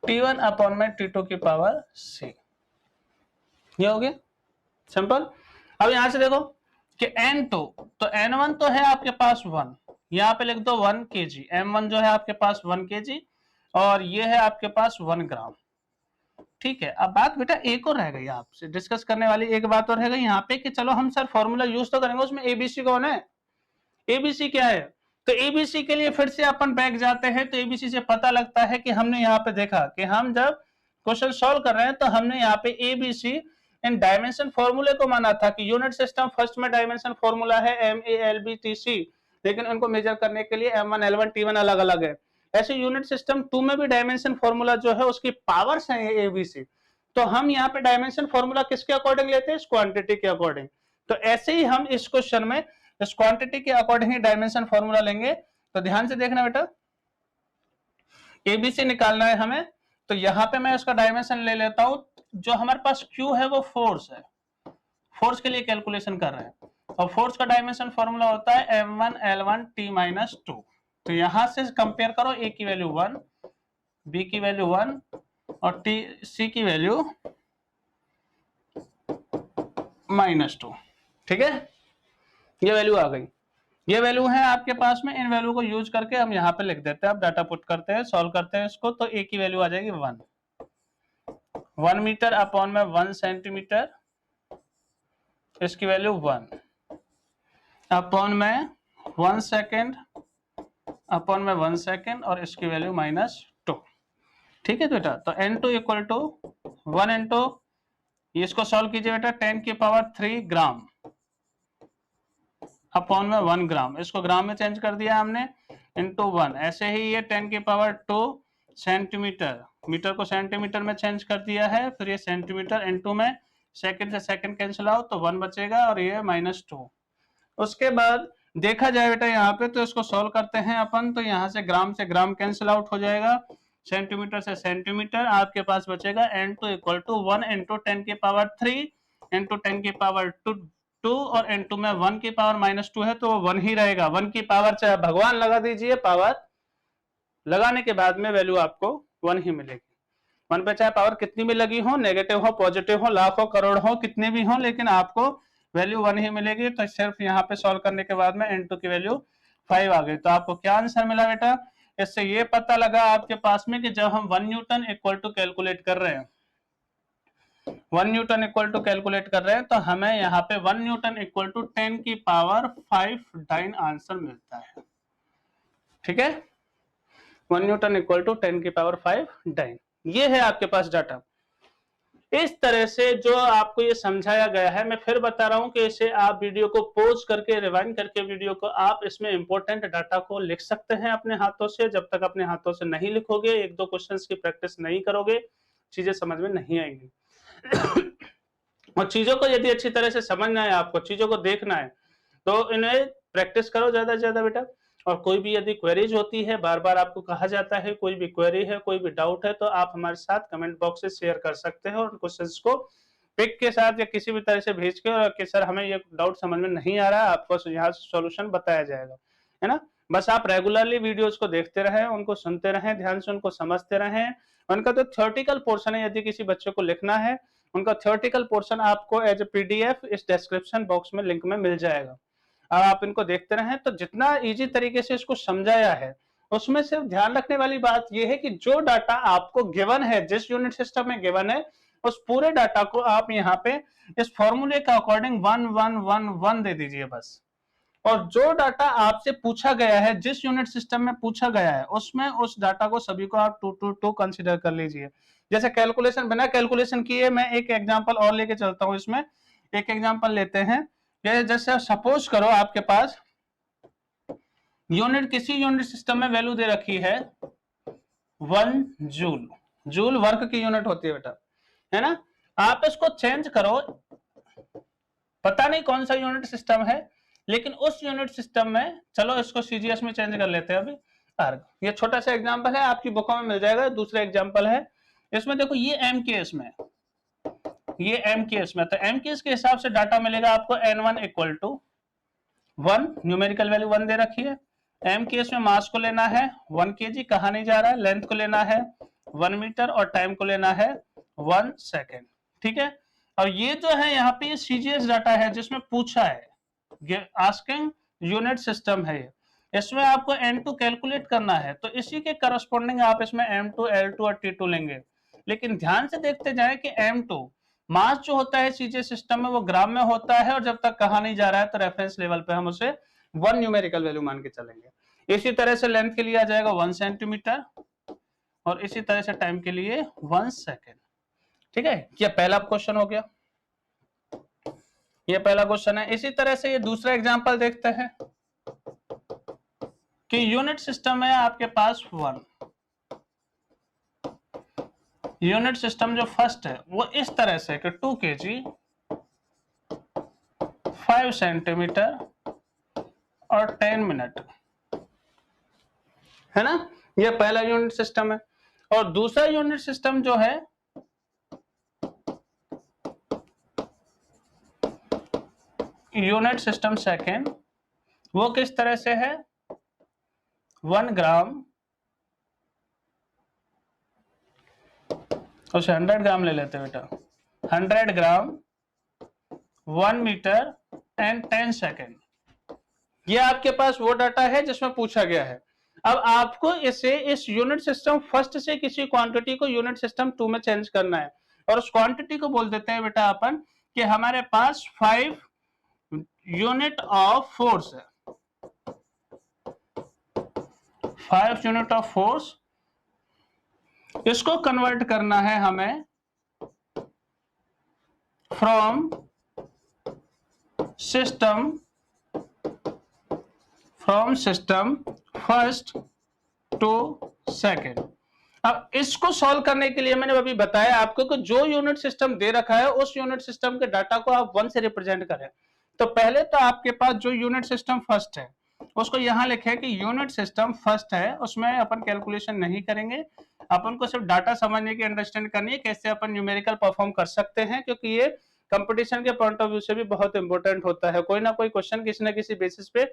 [SPEAKER 1] T1 अपॉन में T2 की पावर C। ये हो गया सिंपल। अब यहां से देखो कि N2, तो N1 तो है आपके पास 1, यहां पे लिख दो 1 kg, M1 जो है आपके पास 1 kg और ये है आपके पास 1 ग्राम। ठीक है, अब बात बेटा एक और रह गई आपसे डिस्कस करने वाली, एक बात और रह गई यहाँ पे कि चलो हम सर फॉर्मूला यूज तो करेंगे, उसमें एबीसी कौन है, एबीसी क्या है। तो एबीसी के लिए फिर से अपन बैक जाते हैं, तो एबीसी से पता लगता है कि हमने यहाँ पे देखा कि हम जब क्वेश्चन सॉल्व कर रहे हैं तो हमने यहाँ पे एबीसी इन डायमेंशन फॉर्मूले को माना था कि यूनिट सिस्टम फर्स्ट में डायमेंशन फॉर्मूला है MALBTC, लेकिन उनको मेजर करने के लिए M1 L1 T1 अलग अलग है। ऐसे यूनिट सिस्टम 2 में भी डायमेंशन फॉर्मूला जो है उसकी पावर्स है एबीसी, तो हम यहाँ पे डायमेंशन फॉर्मूला किसके अकॉर्डिंग लेते हैं, इस क्वांटिटी के अकॉर्डिंग। तो ऐसे ही हम इस क्वेश्चन में इस क्वांटिटी के अकॉर्डिंग ही डायमेंशन फॉर्मूला लेंगे। तो ध्यान से देखना बेटा, एबीसी निकालना है हमें, तो यहां पे मैं उसका डायमेंशन ले लेता हूं। जो हमारे पास Q है वो फोर्स है, फोर्स के लिए कैलकुलेशन कर रहे हैं, और फोर्स का डायमेंशन फॉर्मूला होता है M1 L1 T-2। तो यहां से कंपेयर करो, A की वैल्यू 1, B की वैल्यू 1 और C की वैल्यू -2। ठीक है, ये वैल्यू आ गई, ये वैल्यू है आपके पास में। इन वैल्यू को यूज करके हम यहाँ पे लिख देते हैं, अब डाटा पुट करते हैं, सॉल्व करते हैं इसको। तो A की वैल्यू आ जाएगी 1 मीटर अपॉन में 1 सेंटीमीटर, इसकी वैल्यू 1 अपॉन में 1 सेकेंड अपॉन में 1 सेकेंड और इसकी वैल्यू -2। ठीक है बेटा, तो N2 इक्वल टू 1 इंटू, इसको सॉल्व कीजिए बेटा, 10 की पावर 3 ग्राम अपॉन में 1 ग्राम, इसको ग्राम में चेंज कर दिया हमने, इंटू 1। ऐसे ही ये 10 की पावर 2 सेंटीमीटर, मीटर को सेंटीमीटर में चेंज कर दिया है, फिर ये सेंटीमीटर इंटू में सेकंड से सेकंड कैंसिल आउट तो 1 बचेगा और ये -2। उसके बाद देखा जाए बेटा यहाँ पे, तो इसको सॉल्व करते हैं अपन, तो यहाँ से ग्राम कैंसिल आउट हो जाएगा, सेंटीमीटर से सेंटीमीटर, आपके पास बचेगा N2 इक्वल टू 1 इंटू 10 की पावर 3 इंटू 10 की पावर 2 और N2 में 1 की पावर -2 है तो वो 1 ही रहेगा। 1 की पावर चाहे भगवान लगा दीजिए, पावर लगाने के बाद में वैल्यू आपको 1 ही मिलेगी। 1 पे चाहे पावर कितनी भी लगी हो, नेगेटिव हो पॉजिटिव हो, लाख हो करोड़ हो, कितने भी हो, लेकिन आपको वैल्यू 1 ही मिलेगी। तो सिर्फ यहाँ पे सॉल्व करने के बाद में N2 की वैल्यू 5 आ गई। तो आपको क्या आंसर मिला बेटा, इससे ये पता लगा आपके पास में कि जब हम 1 न्यूटन इक्वल टू कैलकुलेट कर रहे हैं, 1 न्यूटन इक्वल टू कैलकुलेट कर रहे हैं, तो हमें यहाँ पे 1 न्यूटन इक्वल टू 10 की पावर 5 डाइन आंसर मिलता है। ठीक है, 1 न्यूटन इक्वल टू 10 की पावर 5 डाइन, ये है आपके पास डाटा। इस तरह से जो आपको ये समझाया गया है, मैं फिर बता रहा हूं कि इसे आप वीडियो को पॉज करके रिवाइंड करके वीडियो को आप इसमें इंपॉर्टेंट डाटा को लिख सकते हैं अपने हाथों से। जब तक अपने हाथों से नहीं लिखोगे, एक दो क्वेश्चंस की प्रैक्टिस नहीं करोगे, चीजें समझ में नहीं आएंगी। और चीजों को यदि अच्छी तरह से समझना है, आपको चीजों को देखना है, तो इन्हें प्रैक्टिस करो ज्यादा से ज्यादा बेटा। और कोई भी यदि क्वेरीज होती है, बार बार आपको कहा जाता है, कोई भी क्वेरी है, कोई भी डाउट है, तो आप हमारे साथ कमेंट बॉक्स से शेयर कर सकते हैं और क्वेश्चंस को पिक के साथ या किसी भी तरह से भेज के, और कि सर हमें ये डाउट समझ में नहीं आ रहा है, आपको यहाँ से सॉल्यूशन बताया जाएगा, है ना। बस आप रेगुलरली वीडियोस को देखते रहें, उनको सुनते रहें, ध्यान से उनको समझते रहें। उनका जो थ्योरेटिकल पोर्शन है, यदि किसी बच्चे को लिखना है, उनका थ्योरेटिकल पोर्शन आपको एज ए पीडीएफ इस डिस्क्रिप्शन बॉक्स में लिंक में मिल जाएगा। अब आप इनको देखते रहें, तो जितना इजी तरीके से इसको समझाया है, उसमें सिर्फ ध्यान रखने वाली बात यह है कि जो डाटा आपको गिवन है, जिस यूनिट सिस्टम में गिवन है, उस पूरे डाटा को आप यहाँ पे इस फॉर्मूले का अकॉर्डिंग 1 1 1 1 दे दीजिए बस। और जो डाटा आपसे पूछा गया है, जिस यूनिट सिस्टम में पूछा गया है, उसमें उस डाटा को सभी को आप 2 2 2 कंसीडर कर लीजिए। जैसे कैलकुलेशन, बिना कैलकुलेशन किए मैं एक एग्जांपल और लेके चलता हूं। इसमें एक एग्जांपल लेते हैं। जैसे सपोज करो आपके पास यूनिट, किसी यूनिट सिस्टम में वैल्यू दे रखी है 1 जूल। जूल वर्क की यूनिट होती है बेटा, है ना। आप इसको चेंज करो, पता नहीं कौन सा यूनिट सिस्टम है, लेकिन उस यूनिट सिस्टम में, चलो इसको सीजीएस में चेंज कर लेते हैं अभी। ये छोटा सा एग्जांपल है, आपकी बुकों में मिल जाएगा। दूसरा एग्जांपल है, इसमें देखो ये एमकेएस में, ये एमकेएस में, तो एमकेएस के हिसाब से डाटा मिलेगा आपको n1 equal to 1, numerical value 1 दे रखी है। एमकेएस में मास को लेना है 1 kg, कहा नहीं जा रहा है, लेंथ को लेना है 1 मीटर और टाइम को लेना है 1 सेकेंड, ठीक है। और ये जो है यहाँ पे सीजीएस डाटा है जिसमें पूछा है, आस्किंग यूनिट सिस्टम है, इसमें आपको n2 कैलकुलेट करना है, तो इसी के करस्पॉन्डिंग आप इसमें m2, l2 और t2 लेंगे। लेकिन ध्यान से देखते जाएं कि m2 मास जो होता है सीजीएस सिस्टम में वो ग्राम में होता है, और जब तक कहा नहीं जा रहा है तो रेफरेंस लेवल पे हम उसे 1 न्यूमेरिकल वैल्यू मान के चलेंगे। इसी तरह से लेंथ के लिए आ जाएगा 1 सेंटीमीटर, और इसी तरह से टाइम के लिए 1 सेकेंड, ठीक है। ये पहला क्वेश्चन हो गया, ये पहला क्वेश्चन है। इसी तरह से ये दूसरा एग्जांपल देखते हैं कि यूनिट सिस्टम है आपके पास 1, यूनिट सिस्टम जो फर्स्ट है वो इस तरह से कि 2 kg 5 सेंटीमीटर और 10 मिनट, है ना। ये पहला यूनिट सिस्टम है। और दूसरा यूनिट सिस्टम जो है यूनिट सिस्टम सेकेंड, वो किस तरह से है, 1 ग्राम, उसे 100 ग्राम ले लेते बेटा, 100 ग्राम 1 मीटर एंड 10 सेकेंड। ये आपके पास वो डाटा है जिसमें पूछा गया है। अब आपको इसे इस यूनिट सिस्टम फर्स्ट से किसी क्वांटिटी को यूनिट सिस्टम 2 में चेंज करना है, और उस क्वांटिटी को बोल देते हैं बेटा अपन कि हमारे पास 5 यूनिट ऑफ फोर्स है, 5 यूनिट ऑफ फोर्स। इसको कन्वर्ट करना है हमें from system first to second. अब इसको सॉल्व करने के लिए मैंने अभी बताया आपको कि जो यूनिट सिस्टम दे रखा है उस यूनिट सिस्टम के डाटा को आप 1 से रिप्रेजेंट करें। तो पहले तो आपके पास जो यूनिट सिस्टम फर्स्ट है उसको यहां लिखे कि यूनिट सिस्टम फर्स्ट है, उसमें अपन कैलकुलेशन नहीं करेंगे, अपन को सिर्फ डाटा समझने की, अंडरस्टैंड करनी है कैसे अपन न्यूमेरिकल परफॉर्म कर सकते हैं, क्योंकि ये कंपटीशन के पॉइंट ऑफ व्यू से भी बहुत इंपॉर्टेंट होता है। कोई ना कोई क्वेश्चन किसी न किसी बेसिस पे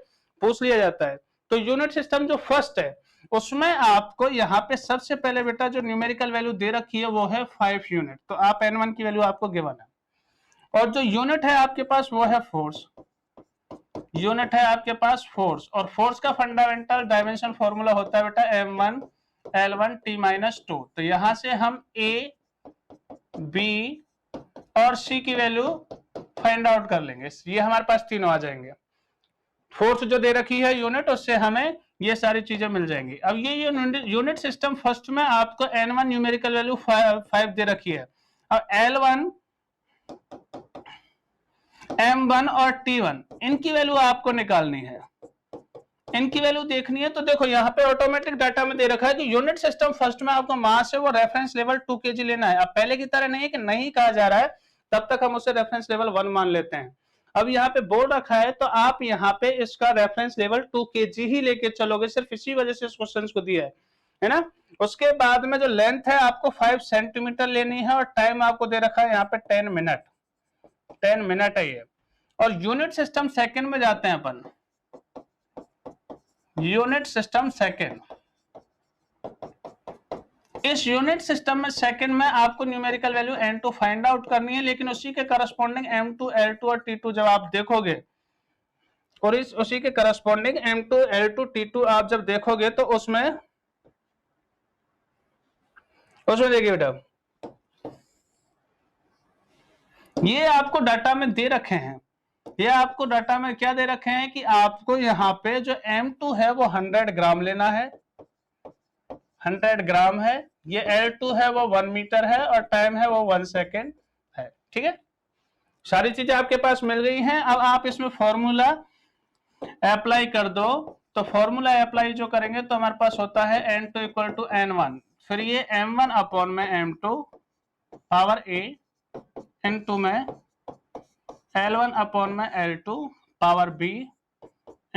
[SPEAKER 1] पूछ लिया जाता है। तो यूनिट सिस्टम जो फर्स्ट है उसमें आपको यहाँ पे सबसे पहले बेटा जो न्यूमेरिकल वैल्यू दे रखी है वो है 5 यूनिट, तो आप n1 की वैल्यू आपको गिवन है। और जो यूनिट है आपके पास वो है फोर्स, यूनिट है आपके पास फोर्स, और फोर्स का फंडामेंटल डायमेंशन फॉर्मूला होता है बेटा m1 L1 T-2। तो यहां से हम A, B और C की वैल्यू फाइंड आउट कर लेंगे, ये हमारे पास तीनों आ जाएंगे। फोर्स जो दे रखी है यूनिट, उससे हमें ये सारी चीजें मिल जाएंगी। अब ये यूनिट सिस्टम फर्स्ट में आपको n1 न्यूमेरिकल वैल्यू 5 दे रखी है। अब L1, M1 और T1 इनकी वैल्यू आपको निकालनी है, इनकी वैल्यू देखनी है। तो देखो यहाँ पे ऑटोमेटिक डाटा में दे रखा है कि यूनिट सिस्टम फर्स्ट में आपको मास है वो रेफरेंस लेवल 2 kg लेना है। अब पहले की तरह नहीं है कि नहीं कहा जा रहा है, तब तक हम उसे रेफरेंस लेवल 1 मान लेते हैं। अब यहाँ पे बोर्ड रखा है तो आप यहाँ पे इसका रेफरेंस लेवल 2 kg ही लेके चलोगे, सिर्फ इसी वजह से इस क्वेश्चन को दिया है ना। उसके बाद में जो लेंथ है आपको 5 सेंटीमीटर लेनी है, और टाइम आपको दे रखा है यहाँ पे 10 मिनट, 10 मिनट है ये। और यूनिट सिस्टम सेकंड में जाते हैं अपन, यूनिट सिस्टम सेकेंड। इस यूनिट सिस्टम में सेकंड में आपको numerical value n2 find out करनी है, लेकिन उसी के करस्पॉन्डिंग m2 l2 और t2 जब आप देखोगे और उसी के करस्पॉन्डिंग m2 l2 t2 आप जब देखोगे तो उसमें देखिए बेटा, ये आपको डाटा में दे रखे हैं, ये आपको डाटा में क्या दे रखे हैं कि आपको यहाँ पे जो m2 है वो 100 ग्राम लेना है, 100 ग्राम है, ये L2 है वो 1 मीटर है और टाइम है वो 1 सेकेंड है। ठीक है, सारी चीजें आपके पास मिल गई हैं। अब आप इसमें फॉर्मूला अप्लाई कर दो, तो फॉर्मूला अप्लाई जो करेंगे तो हमारे पास होता है n2 इक्वल टू n1, फिर ये m1 अपॉन में m2 पावर a n2 में l1 अपॉन में l2 पावर b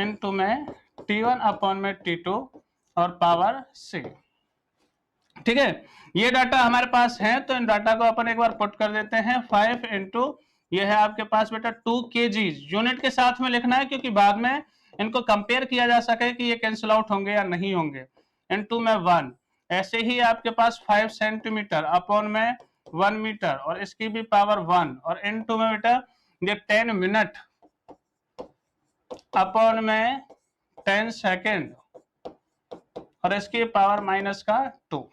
[SPEAKER 1] n2 में t1 अपॉन में t2 और पावर c। ठीक है, ये डाटा हमारे पास है, तो इन डाटा को अपन एक बार पुट कर देते हैं। 5 इंटू ये है आपके पास बेटा 2 kg, यूनिट के साथ में लिखना है क्योंकि बाद में इनको कंपेयर किया जा सके कि ये कैंसिल आउट होंगे या नहीं होंगे। इनटू में 1, ऐसे ही आपके पास 5 सेंटीमीटर अपॉन में 1 मीटर और इसकी भी पावर 1 और इनटू में बेटा ये 10 मिनट अपॉन में 10 सेकेंड और इसकी पावर माइनस का 2।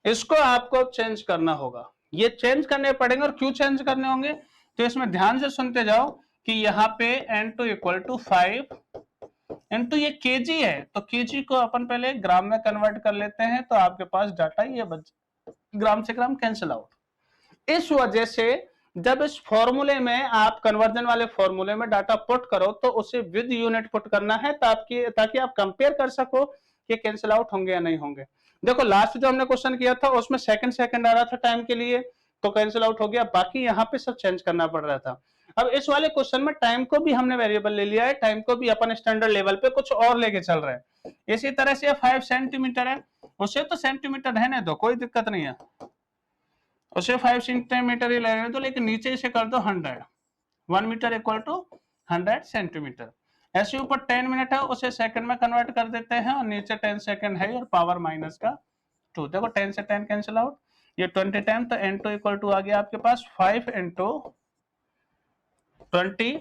[SPEAKER 1] इसको आपको चेंज करना होगा, ये चेंज करने पड़ेंगे। और क्यों चेंज करने होंगे तो इसमें ध्यान से सुनते जाओ कि यहाँ पे n2 इक्वल टू 5 इंटू ये kg है, तो kg को अपन पहले ग्राम में कन्वर्ट कर लेते हैं, तो आपके पास डाटा ये ग्राम से ग्राम कैंसिल आउट। इस वजह से जब इस फॉर्मूले में आप कन्वर्जन वाले फॉर्मूले में डाटा पुट करो तो उसे विद यूनिट पुट करना है, ताकि आप कंपेयर कर सको कि कैंसिल आउट होंगे या नहीं होंगे। देखो लास्ट जो हमने क्वेश्चन किया था उसमें सेकंड आ रहा था टाइम के लिए, तो कैंसिल आउट हो गया, बाकी यहाँ पे सब चेंज करना पड़ रहा था। अब इस वाले क्वेश्चन में टाइम को भी हमने वेरिएबल ले लिया है, टाइम को भी अपन स्टैंडर्ड लेवल पे कुछ और लेके चल रहे हैं। इसी तरह से 5 सेंटीमीटर है, उसे तो सेंटीमीटर रहने दो, कोई दिक्कत नहीं है, उसे 5 सेंटीमीटर ही लेने दो, लेकिन नीचे इसे कर दो 100, 1 मीटर इक्वल टू 100 सेंटीमीटर। ऐसे ऊपर 10 मिनट है उसे सेकंड में कन्वर्ट कर देते हैं और नीचे 10 सेकंड है और पावर माइनस का 2। देखो 10 से 10 कैंसिल आउट, ये 20 टाइम, तो n2 इक्वल टू आ गया आपके पास 5 इंटू 20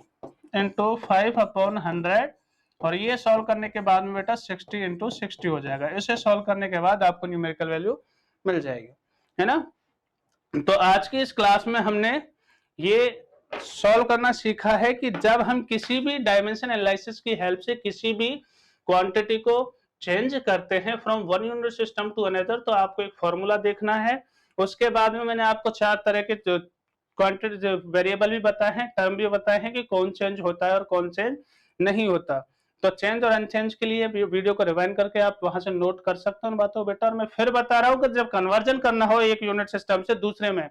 [SPEAKER 1] इंटू 5 अपॉन 100 और ये सॉल्व करने के बाद में बेटा 60 इंटू 60 हो जाएगा। इसे सॉल्व करने के बाद आपको न्यूमेरिकल वैल्यू मिल जाएगी, है ना। तो आज की इस क्लास में हमने ये सॉल्व करना सीखा है कि जब हम किसी भी डायमेंशन एनालिसिस की हेल्प से किसी भी क्वांटिटी को चेंज करते हैं from one unit system to another, तो आपको एक फॉर्मूला देखना है। उसके बाद में मैंने आपको 4 तरह के क्वांटिटी वेरिएबल भी बताए हैं, टर्म भी बताए हैं कि कौन चेंज होता है और कौन चेंज नहीं होता। तो चेंज और अनचेंज के लिए वीडियो को रिवाइंड करके आप वहां से नोट कर सकते हो बातों बेटा। और मैं फिर बता रहा हूं कि जब कन्वर्जन करना हो एक यूनिट सिस्टम से दूसरे में,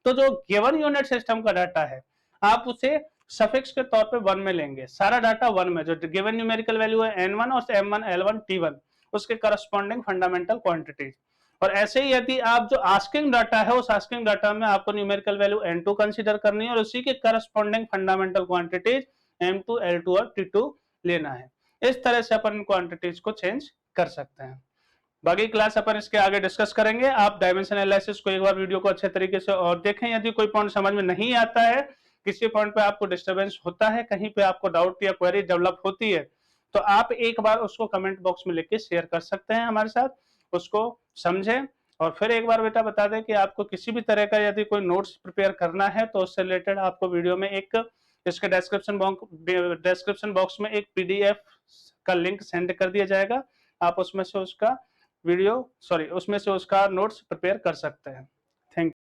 [SPEAKER 1] तो जो गिवन यूनिट सिस्टम का डाटा है आप उसे सफिक्स के तौर पे 1 में लेंगे, सारा डाटा 1 में, जो गिवन न्यूमेरिकल वैल्यू है n1 और m1 l1 t1 उसके करस्पॉन्डिंग फंडामेंटल क्वांटिटीज। और ऐसे ही यदि आप जो आस्किंग डाटा है उस आस्किंग डाटा में आपको न्यूमेरिकल वैल्यू n2 कंसीडर करनी है और उसी के corresponding fundamental quantities m2 l2 और t2 लेना है। इस तरह से अपन क्वांटिटीज को चेंज कर सकते हैं। बाकी क्लास अपन इसके आगे डिस्कस करेंगे। आप डायमेंशन एनालिसिस को एक बार वीडियो को अच्छे तरीके से और देखें। यदि कोई पॉइंट समझ में नहीं आता है, किसी पॉइंट पे आपको डिस्टरबेंस होता है, कहीं पे आपको डाउट या क्वेरी डेवलप होती है, तो आप एक बार उसको कमेंट बॉक्स में लिख के शेयर कर सकते हैं हमारे साथ, उसको समझें। और फिर एक बार बेटा बता दें कि आपको किसी भी तरह का यदि कोई नोट्स प्रिपेयर करना है तो उससे रिलेटेड आपको वीडियो में एक इसके डिस्क्रिप्शन बॉक्स में एक पीडीएफ का लिंक सेंड कर दिया जाएगा, आप उसमें से उसका नोट्स प्रिपेयर कर सकते हैं।